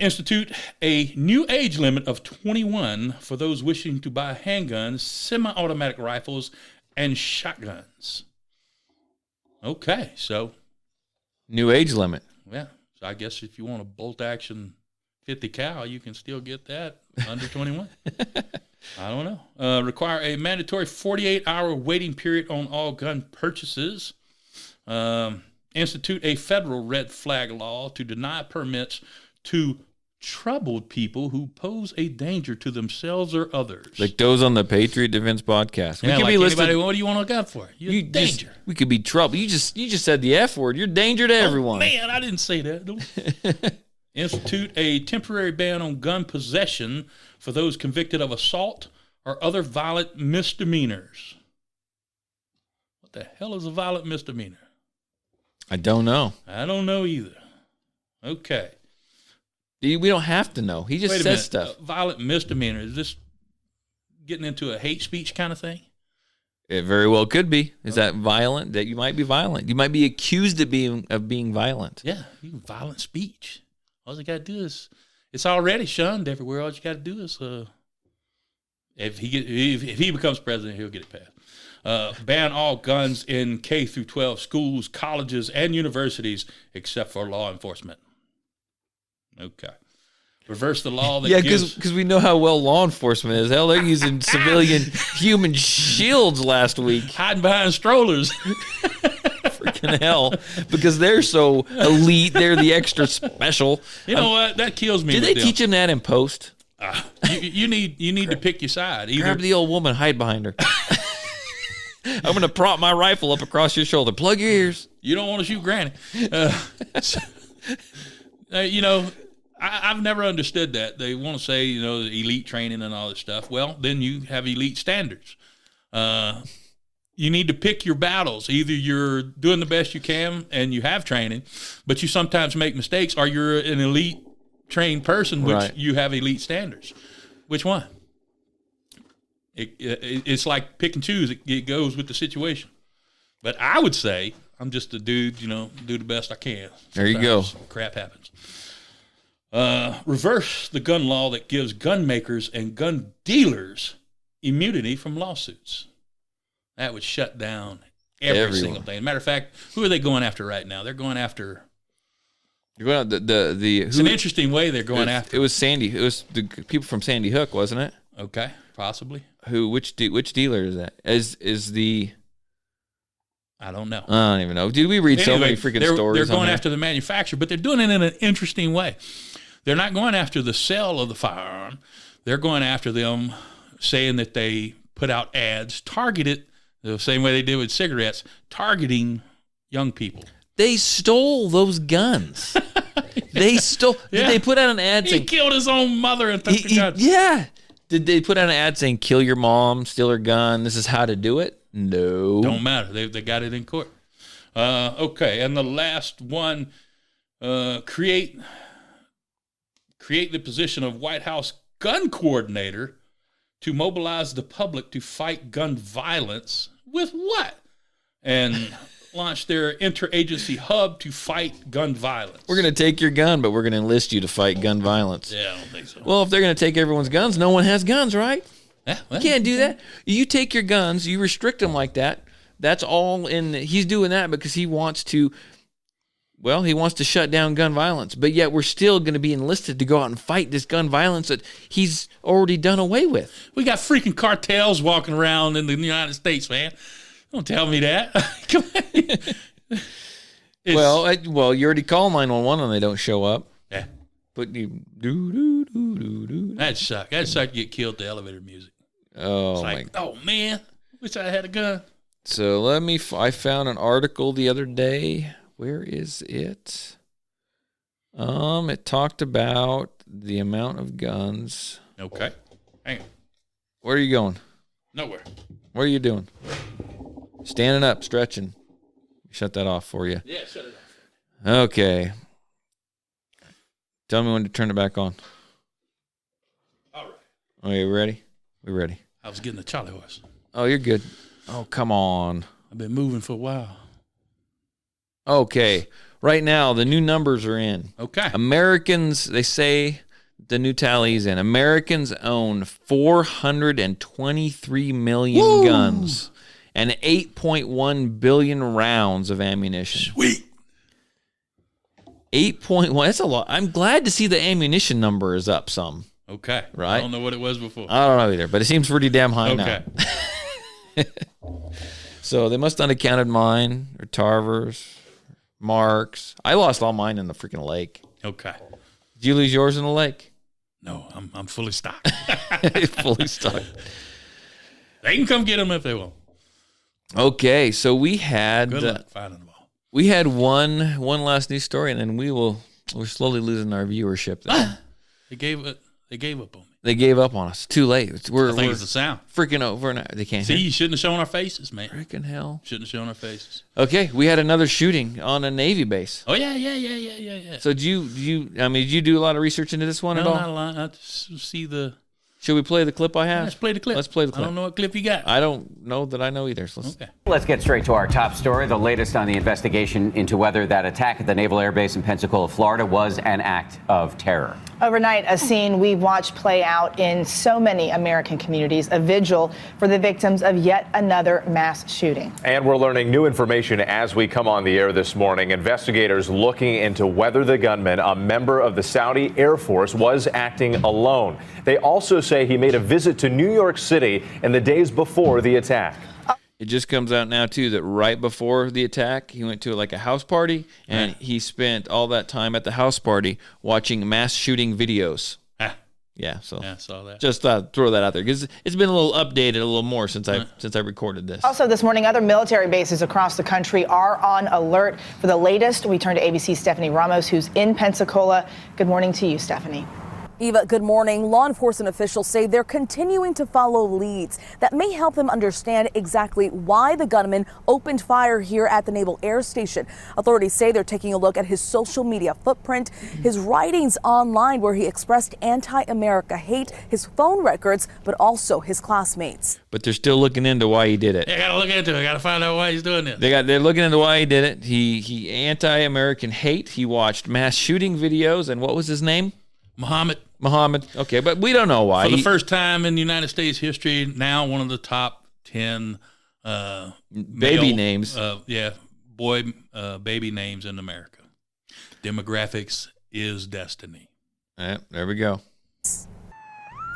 [SPEAKER 5] Institute a new age limit of 21 for those wishing to buy handguns, semi-automatic rifles, and shotguns. Okay, so.
[SPEAKER 2] New age limit.
[SPEAKER 5] Yeah. So I guess if you want a bolt action 50 cal, you can still get that under 21. I don't know. Require a mandatory 48-hour waiting period on all gun purchases. Institute a federal red flag law to deny permits to troubled people who pose a danger to themselves or others.
[SPEAKER 2] Like those on the Patriot Defense podcast.
[SPEAKER 5] Yeah, like anybody, what do you want to look out for? You're danger.
[SPEAKER 2] We could be trouble. You just said the F word. You're danger to everyone.
[SPEAKER 5] Man, I didn't say that. Institute a temporary ban on gun possession for those convicted of assault or other violent misdemeanors. What the hell is a violent misdemeanor?
[SPEAKER 2] I don't know.
[SPEAKER 5] I don't know either. Okay.
[SPEAKER 2] We don't have to know. He just says stuff.
[SPEAKER 5] Violent misdemeanor. Is this getting into a hate speech kind of thing?
[SPEAKER 2] It very well could be. Is that violent? That you might be violent. You might be accused of being violent.
[SPEAKER 5] Yeah, violent speech. All you got to do is, it's already shunned everywhere. All you got to do is, if he becomes president, he'll get it passed. Ban all guns in K through 12 schools, colleges, and universities, except for law enforcement. Okay. Reverse the law that
[SPEAKER 2] because we know how well law enforcement is. Hell, they're using civilian human shields last week.
[SPEAKER 5] Hiding behind strollers.
[SPEAKER 2] Freaking hell. Because they're so elite. They're the extra special.
[SPEAKER 5] You know what? That kills me.
[SPEAKER 2] Did they teach him that in post?
[SPEAKER 5] You need to pick your side. Either
[SPEAKER 2] grab the old woman, hide behind her. I'm going to prop my rifle up across your shoulder. Plug your ears.
[SPEAKER 5] You don't want to shoot Granny. I've never understood that. They want to say, elite training and all this stuff. Well, then you have elite standards. You need to pick your battles. Either you're doing the best you can and you have training, but you sometimes make mistakes, or you're an elite trained person, which you have elite standards. Which one? It's like pick and choose. It goes with the situation. But I would say I'm just a dude, do the best I can. Sometimes
[SPEAKER 2] there you go.
[SPEAKER 5] Crap happens. Reverse the gun law that gives gun makers and gun dealers immunity from lawsuits. That would shut down every single thing. Matter of fact, who are they going after right now? They're going after.
[SPEAKER 2] You're going after
[SPEAKER 5] it's an interesting way they're going after.
[SPEAKER 2] It was Sandy. It was the people from Sandy Hook, wasn't it?
[SPEAKER 5] Okay, possibly.
[SPEAKER 2] Which dealer is that? Is the?
[SPEAKER 5] I don't know.
[SPEAKER 2] I don't even know. Did we read so many freaking stories?
[SPEAKER 5] They're going after the manufacturer, but they're doing it in an interesting way. They're not going after the sale of the firearm. They're going after them, saying that they put out ads targeted the same way they did with cigarettes, targeting young people.
[SPEAKER 2] They stole those guns. They stole. Did they put out an ad saying
[SPEAKER 5] he killed his own mother and took the gun?
[SPEAKER 2] Yeah. Did they put out an ad saying kill your mom, steal her gun? This is how to do it? No.
[SPEAKER 5] Don't matter. They got it in court. Okay, and the last one, create the position of White House gun coordinator to mobilize the public to fight gun violence with what? And launch their interagency hub to fight gun violence.
[SPEAKER 2] We're going to take your gun, but we're going to enlist you to fight gun violence.
[SPEAKER 5] Yeah, I don't think so.
[SPEAKER 2] Well, if they're going to take everyone's guns, no one has guns, right?
[SPEAKER 5] Yeah, well,
[SPEAKER 2] you can't do that. You take your guns, you restrict them like that. That's all he's doing that because he wants to shut down gun violence. But yet we're still going to be enlisted to go out and fight this gun violence that he's already done away with.
[SPEAKER 5] We got freaking cartels walking around in the United States, man. Don't tell me that. Come on.
[SPEAKER 2] Well, you already call 911 and they don't show up.
[SPEAKER 5] Yeah.
[SPEAKER 2] But you do.
[SPEAKER 5] That'd suck. That'd suck to get killed to elevator music.
[SPEAKER 2] Oh,
[SPEAKER 5] it's like, oh man, wish I had a gun.
[SPEAKER 2] So I found an article the other day. Where is it? It talked about the amount of guns.
[SPEAKER 5] Okay. Hang on.
[SPEAKER 2] Where are you going?
[SPEAKER 5] Nowhere.
[SPEAKER 2] What are you doing? Standing up, stretching. Shut that off for you.
[SPEAKER 5] Yeah, shut it off.
[SPEAKER 2] Okay. Tell me when to turn it back on.
[SPEAKER 5] All right.
[SPEAKER 2] Okay, we ready? We ready.
[SPEAKER 5] I was getting the Charlie horse.
[SPEAKER 2] Oh, you're good. Oh, come on.
[SPEAKER 5] I've been moving for a while.
[SPEAKER 2] Okay. Right now, the new numbers are in.
[SPEAKER 5] Okay.
[SPEAKER 2] Americans, they say the new tally's in. Americans own 423 million guns and 8.1 billion rounds of ammunition.
[SPEAKER 5] Sweet.
[SPEAKER 2] 8.1. That's a lot. I'm glad to see the ammunition number is up some.
[SPEAKER 5] Okay.
[SPEAKER 2] Right?
[SPEAKER 5] I don't know what it was before.
[SPEAKER 2] I don't know either, but it seems pretty damn high
[SPEAKER 5] now.
[SPEAKER 2] So they must have unaccounted mine or Tarver's, Mark's. I lost all mine in the freaking lake.
[SPEAKER 5] Okay.
[SPEAKER 2] Did you lose yours in the lake?
[SPEAKER 5] No, I'm fully stocked.
[SPEAKER 2] Fully stocked.
[SPEAKER 5] They can come get them if they want.
[SPEAKER 2] Okay, so we had
[SPEAKER 5] Good luck finding them all.
[SPEAKER 2] We had one last news story, and then we're slowly losing our viewership.
[SPEAKER 5] They gave up on me.
[SPEAKER 2] They gave up on us. Too late.
[SPEAKER 5] I think it's the sound.
[SPEAKER 2] Freaking over. They can't
[SPEAKER 5] See,
[SPEAKER 2] hear.
[SPEAKER 5] you shouldn't have shown our faces, man.
[SPEAKER 2] Freaking hell.
[SPEAKER 5] Shouldn't have shown our faces.
[SPEAKER 2] Okay, we had another shooting on a Navy base.
[SPEAKER 5] Oh, yeah.
[SPEAKER 2] So did you do a lot of research into this one at all?
[SPEAKER 5] No, not a lot. I just see the...
[SPEAKER 2] Should we play the clip I have?
[SPEAKER 5] Let's play the clip.
[SPEAKER 2] Let's play the clip.
[SPEAKER 5] I don't know what clip you got.
[SPEAKER 2] I don't know that I know either. So
[SPEAKER 15] Let's get straight to our top story, the latest on the investigation into whether that attack at the Naval Air Base in Pensacola, Florida was an act of terror.
[SPEAKER 16] Overnight, a scene we've watched play out in so many American communities, a vigil for the victims of yet another mass shooting.
[SPEAKER 17] And we're learning new information as we come on the air this morning. Investigators looking into whether the gunman, a member of the Saudi Air Force, was acting alone. They also say he made a visit to New York City in the days before the attack.
[SPEAKER 2] it just comes out now, too, that right before the attack, he went to like a house party, and he spent all that time at the house party watching mass shooting videos. Yeah, so
[SPEAKER 5] I saw that.
[SPEAKER 2] Just throw that out there because it's been a little updated, a little more since I recorded this.
[SPEAKER 16] Also this morning, other military bases across the country are on alert. For the latest, we turn to ABC's Stephanie Ramos, who's in Pensacola. Good morning to you, Stephanie.
[SPEAKER 18] Eva, good morning. Law enforcement officials say they're continuing to follow leads that may help them understand exactly why the gunman opened fire here at the Naval Air Station. Authorities say they're taking a look at his social media footprint, his writings online where he expressed anti-America hate, his phone records, but also his classmates.
[SPEAKER 2] But they're still looking into why he did it.
[SPEAKER 5] I gotta look into it. I gotta find out why he's doing this.
[SPEAKER 2] They're looking into why he did it. He anti-American hate. He watched mass shooting videos, and what was his name? Muhammad. Okay, but we don't know why.
[SPEAKER 5] For the first time in United States history, now one of the top 10
[SPEAKER 2] baby names.
[SPEAKER 5] Baby names in America. Demographics is destiny.
[SPEAKER 2] There we go.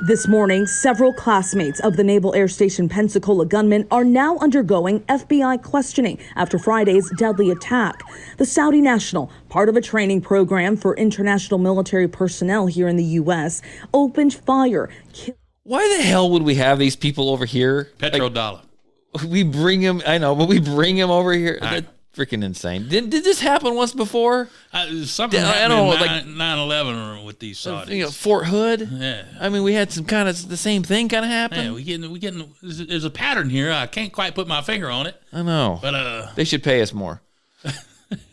[SPEAKER 18] This morning, several classmates of the Naval Air Station Pensacola gunman are now undergoing FBI questioning after Friday's deadly attack. The Saudi national, part of a training program for international military personnel here in the U.S., opened fire.
[SPEAKER 2] Why the hell would we have these people over here?
[SPEAKER 5] Petrodollar.
[SPEAKER 2] We bring them, I know, but we bring them over here. freaking insane. Did this happen once before?
[SPEAKER 5] Something happened in 9/11 with these Saudis.
[SPEAKER 2] Fort Hood.
[SPEAKER 5] Yeah.
[SPEAKER 2] I mean, we had some kind of the same thing kind of happen.
[SPEAKER 5] Yeah, we getting. There's a pattern here. I can't quite put my finger on it.
[SPEAKER 2] I know,
[SPEAKER 5] but
[SPEAKER 2] they should pay us more.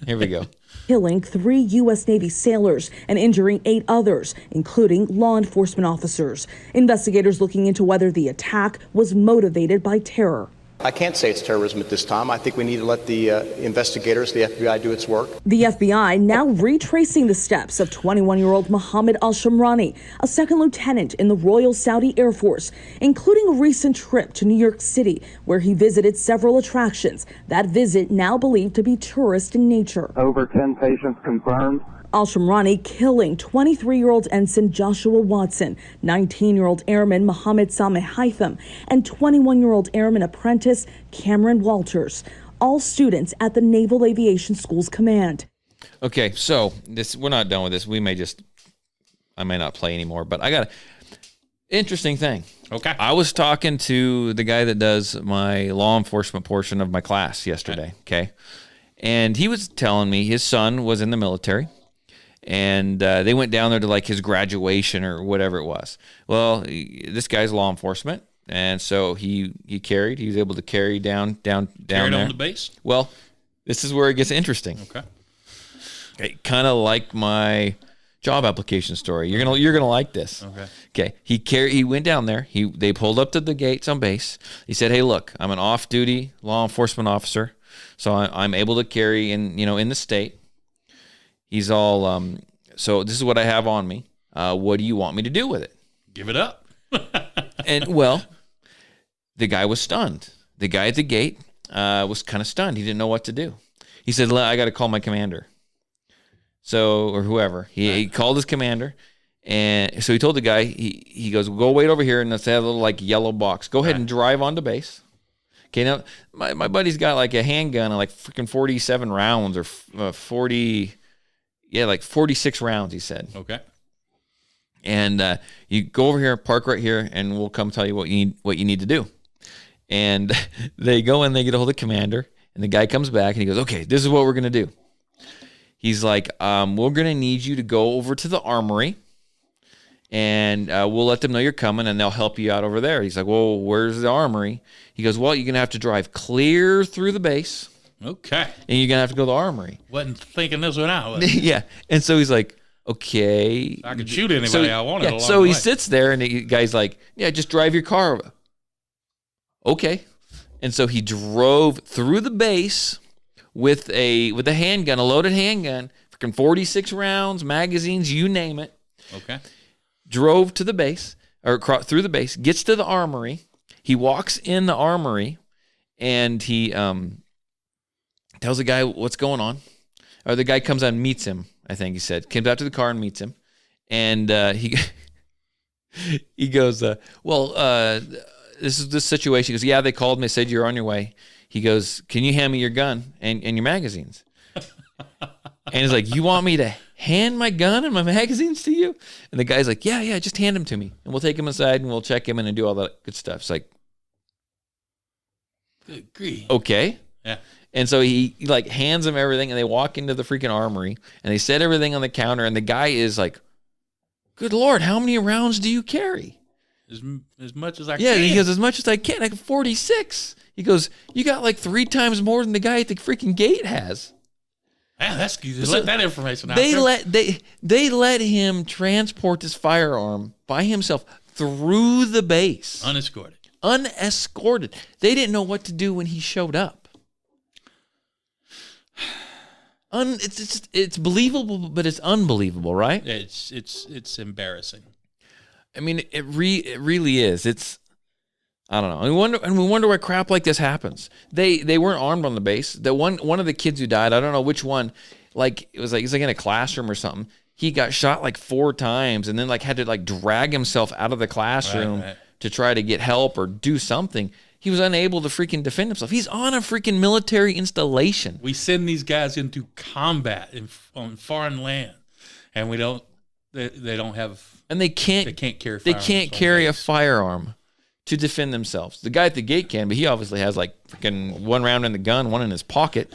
[SPEAKER 2] Here we go.
[SPEAKER 18] Killing 3 U.S. Navy sailors and injuring 8 others, including law enforcement officers. Investigators looking into whether the attack was motivated by terror.
[SPEAKER 19] I can't say it's terrorism at this time. I think we need to let the investigators, the FBI, do its work.
[SPEAKER 18] The FBI now retracing the steps of 21-year-old Mohammed al-Shamrani, a second lieutenant in the Royal Saudi Air Force, including a recent trip to New York City, where he visited several attractions. That visit now believed to be tourist in nature.
[SPEAKER 20] Over 10 patients confirmed.
[SPEAKER 18] Al-Shamrani killing 23-year-old Ensign Joshua Watson, 19-year-old Airman Mohammed Sameh Haitham, and 21-year-old Airman apprentice Cameron Walters, all students at the Naval Aviation School's command.
[SPEAKER 2] Okay, so we're not done with this. I may not play anymore, but I got an interesting thing.
[SPEAKER 5] Okay.
[SPEAKER 2] I was talking to the guy that does my law enforcement portion of my class yesterday, okay? And he was telling me his son was in the military. And they went down there to like his graduation or whatever it was. Well, this guy's law enforcement, and so he was able to carry down
[SPEAKER 5] Carried
[SPEAKER 2] there
[SPEAKER 5] on the base.
[SPEAKER 2] Well, this is where it gets interesting.
[SPEAKER 5] Okay.
[SPEAKER 2] Kind of like my job application story. You're gonna like this. Okay. He went down there. They pulled up to the gates on base. He said, "Hey, look, I'm an off-duty law enforcement officer, so I'm able to carry in the state." He's all, so this is what I have on me. What do you want me to do with it?
[SPEAKER 5] Give it up.
[SPEAKER 2] And, well, the guy was stunned. The guy at the gate was kind of stunned. He didn't know what to do. He said, I got to call my commander. Or whoever. He called his commander. And so he told the guy, he goes, go wait over here, and let's have a little, like, yellow box. Go ahead and drive on to base. Okay, now, my buddy's got, like, a handgun and, like, freaking 47 rounds or 40... Yeah, like 46 rounds, he said.
[SPEAKER 5] Okay.
[SPEAKER 2] And you go over here, park right here, and we'll come tell you what you need to do. And they go in, they get a hold of the commander, and the guy comes back, and he goes, okay, this is what we're going to do. He's like, we're going to need you to go over to the armory, and we'll let them know you're coming, and they'll help you out over there. He's like, well, where's the armory? He goes, well, you're going to have to drive clear through the base.
[SPEAKER 5] Okay.
[SPEAKER 2] And you're going to have to go to the armory.
[SPEAKER 5] Wasn't thinking this one out.
[SPEAKER 2] Yeah. And so he's like, okay.
[SPEAKER 5] I could shoot anybody I wanted along
[SPEAKER 2] So
[SPEAKER 5] the
[SPEAKER 2] he
[SPEAKER 5] way.
[SPEAKER 2] sits there, and the guy's like, yeah, just drive your car. Okay. And so he drove through the base with a handgun, a loaded handgun, freaking 46 rounds, magazines, you name it.
[SPEAKER 5] Okay.
[SPEAKER 2] Drove to the base, or through the base, gets to the armory. He walks in the armory, and he tells the guy what's going on. Or the guy comes out and meets him, I think he said. Comes out to the car and meets him. And he goes, this is this situation. He goes, yeah, they called me, said you're on your way. He goes, can you hand me your gun and your magazines? And he's like, you want me to hand my gun and my magazines to you? And the guy's like, yeah, just hand them to me. And we'll take him inside and we'll check him in and do all that good stuff. It's like,
[SPEAKER 5] good grief.
[SPEAKER 2] Okay.
[SPEAKER 5] Yeah.
[SPEAKER 2] And so he like hands them everything, and they walk into the freaking armory, and they set everything on the counter, and the guy is like, good Lord, how many rounds do you carry?
[SPEAKER 5] As much as I
[SPEAKER 2] Yeah,
[SPEAKER 5] can.
[SPEAKER 2] he goes, as much as I can, like 46. He goes, you got like 3 times more than the guy at the freaking gate has.
[SPEAKER 5] Man, that's good. Let that information out.
[SPEAKER 2] They let him transport his firearm by himself through the base. Unescorted. They didn't know what to do when he showed up. It's believable, but it's unbelievable, right?
[SPEAKER 5] It's embarrassing.
[SPEAKER 2] I mean, it really is. It's, I don't know. We wonder why crap like this happens. They weren't armed on the base. The one of the kids who died, I don't know which one. Like it was like he's like in a classroom or something. He got shot like 4 times, and then like had to like drag himself out of the classroom to try to get help or do something. He was unable to freaking defend himself. He's on a freaking military installation.
[SPEAKER 5] We send these guys into combat on foreign land, and they don't have,
[SPEAKER 2] and they can't
[SPEAKER 5] carry.
[SPEAKER 2] They can't carry a firearm to defend themselves. The guy at the gate can, but he obviously has like freaking 1 round in the gun, 1 in his pocket.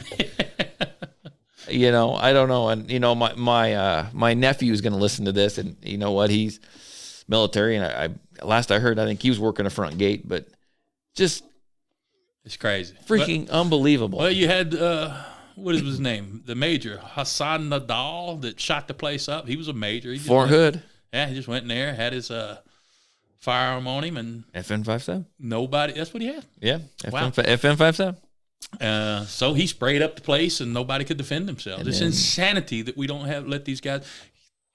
[SPEAKER 2] You know, I don't know. And, you know, my nephew is going to listen to this, and you know what? He's military, and I last I heard, I think he was working a front gate, but just
[SPEAKER 5] it's crazy.
[SPEAKER 2] Freaking unbelievable.
[SPEAKER 5] Well, you had, what is his name? The major, Hassan Nadal, that shot the place up. He was a major.
[SPEAKER 2] Fort Hood.
[SPEAKER 5] Yeah, he just went in there, had his firearm on him, and
[SPEAKER 2] FN-57.
[SPEAKER 5] Nobody. That's what he had.
[SPEAKER 2] Yeah,
[SPEAKER 5] Wow.
[SPEAKER 2] FN-57.
[SPEAKER 5] So he sprayed up the place, and nobody could defend themselves. It's insanity that we don't let these guys.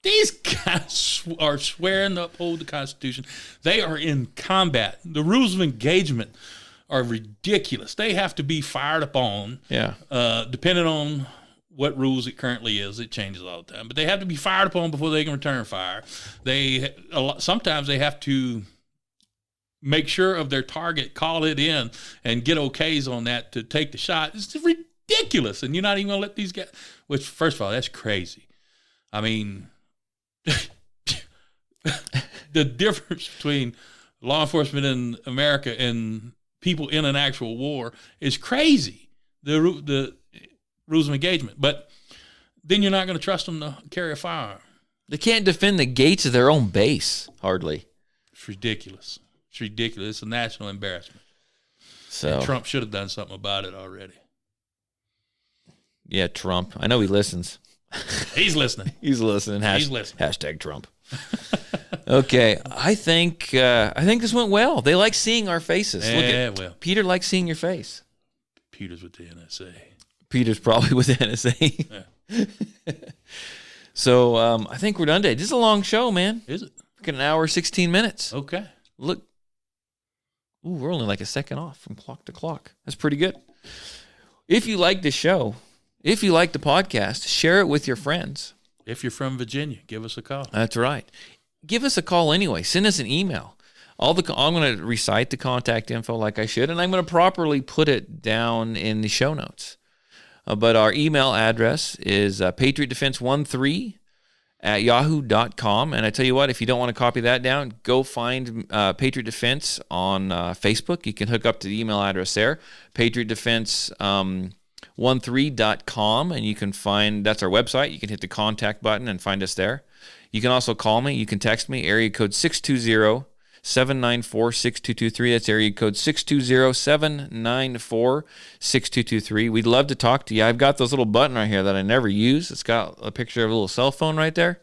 [SPEAKER 5] These guys are swearing to uphold the Constitution. They are in combat. The rules of engagement are ridiculous. They have to be fired upon.
[SPEAKER 2] Yeah.
[SPEAKER 5] Depending on what rules it currently is, it changes all the time. But they have to be fired upon before they can return fire. Sometimes they have to make sure of their target, call it in, and get okays on that to take the shot. It's ridiculous. And you're not even going to let these guys, which, first of all, that's crazy. I mean, the difference between law enforcement in America and people in an actual war is crazy. The rules of engagement. But then you're not going to trust them to carry a firearm.
[SPEAKER 2] They can't defend the gates of their own base, hardly.
[SPEAKER 5] It's ridiculous. It's ridiculous. It's a national embarrassment.
[SPEAKER 2] So
[SPEAKER 5] and Trump should have done something about it already.
[SPEAKER 2] Yeah, Trump. I know he listens.
[SPEAKER 5] He's listening.
[SPEAKER 2] He's listening.
[SPEAKER 5] He's listening.
[SPEAKER 2] Hashtag Trump. Okay, I think this went well. They like seeing our faces.
[SPEAKER 5] Yeah, well.
[SPEAKER 2] Peter likes seeing your face.
[SPEAKER 5] Peter's with the NSA.
[SPEAKER 2] Peter's probably with the NSA.
[SPEAKER 5] Yeah.
[SPEAKER 2] So I think we're done today. This is a long show, man.
[SPEAKER 5] Is it?
[SPEAKER 2] Got an hour, 16 minutes.
[SPEAKER 5] Okay.
[SPEAKER 2] Look. Ooh, we're only like a second off from clock to clock. That's pretty good. If you like the show, if you like the podcast, share it with your friends.
[SPEAKER 5] If you're from Virginia, give us a call.
[SPEAKER 2] That's right. Give us a call anyway. Send us an email. I'm going to recite the contact info like I should, and I'm going to properly put it down in the show notes. But our email address is patriotdefense13@yahoo.com. And I tell you what, if you don't want to copy that down, go find Patriot Defense on Facebook. You can hook up to the email address there, patriotdefense13.com, and you can find, that's our website. You can hit the contact button and find us there. You can also call me. You can text me, area code 620-794-6223. That's area code 620-794-6223. We'd love to talk to you. I've got this little button right here that I never use. It's got a picture of a little cell phone right there.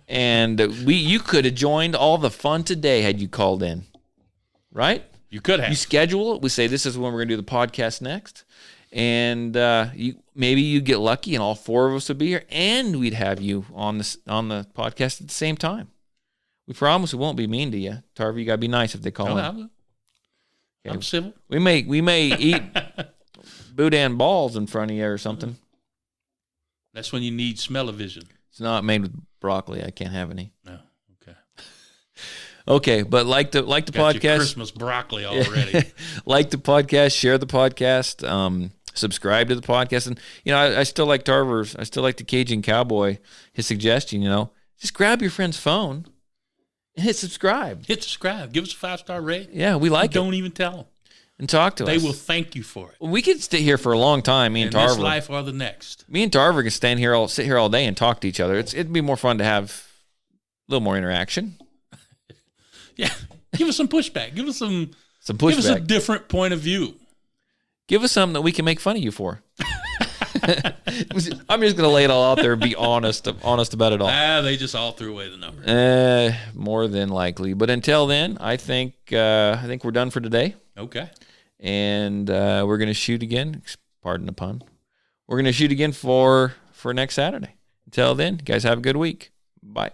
[SPEAKER 2] And you could have joined all the fun today had you called in, right?
[SPEAKER 5] You could have.
[SPEAKER 2] You schedule it. We say this is when we're going to do the podcast next. And maybe you get lucky and all four of us would be here, and we'd have you on the podcast at the same time. We promise we won't be mean to you. Tarver, you got to be nice if they call in.
[SPEAKER 5] I'm civil.
[SPEAKER 2] We may eat boudin balls in front of you or something.
[SPEAKER 5] That's when you need smell-o-vision.
[SPEAKER 2] It's not made with broccoli. I can't have any.
[SPEAKER 5] No. Okay.
[SPEAKER 2] Okay, but like the
[SPEAKER 5] Got
[SPEAKER 2] podcast.
[SPEAKER 5] your Christmas broccoli already.
[SPEAKER 2] Like the podcast, share the podcast, subscribe to the podcast, and I still like Tarver's. I still like the Cajun Cowboy. His suggestion, just grab your friend's phone and hit subscribe.
[SPEAKER 5] Hit subscribe. Give us a 5-star rate.
[SPEAKER 2] Yeah, we like it.
[SPEAKER 5] Don't even tell them.
[SPEAKER 2] And talk to us.
[SPEAKER 5] They will thank you for it.
[SPEAKER 2] We could stay here for a long time. Me and Tarver.
[SPEAKER 5] This life or the next.
[SPEAKER 2] Me and Tarver can sit here all day and talk to each other. It'd be more fun to have a little more interaction.
[SPEAKER 5] Yeah. Give us some pushback. Give us some
[SPEAKER 2] pushback.
[SPEAKER 5] Give us a different point of view.
[SPEAKER 2] Give us something that we can make fun of you for. I'm just going to lay it all out there and be honest about it all.
[SPEAKER 5] They just all threw away the number.
[SPEAKER 2] More than likely. But until then, I think we're done for today.
[SPEAKER 5] Okay.
[SPEAKER 2] And we're going to shoot again. Pardon the pun. We're going to shoot again for next Saturday. Until then, you guys have a good week. Bye.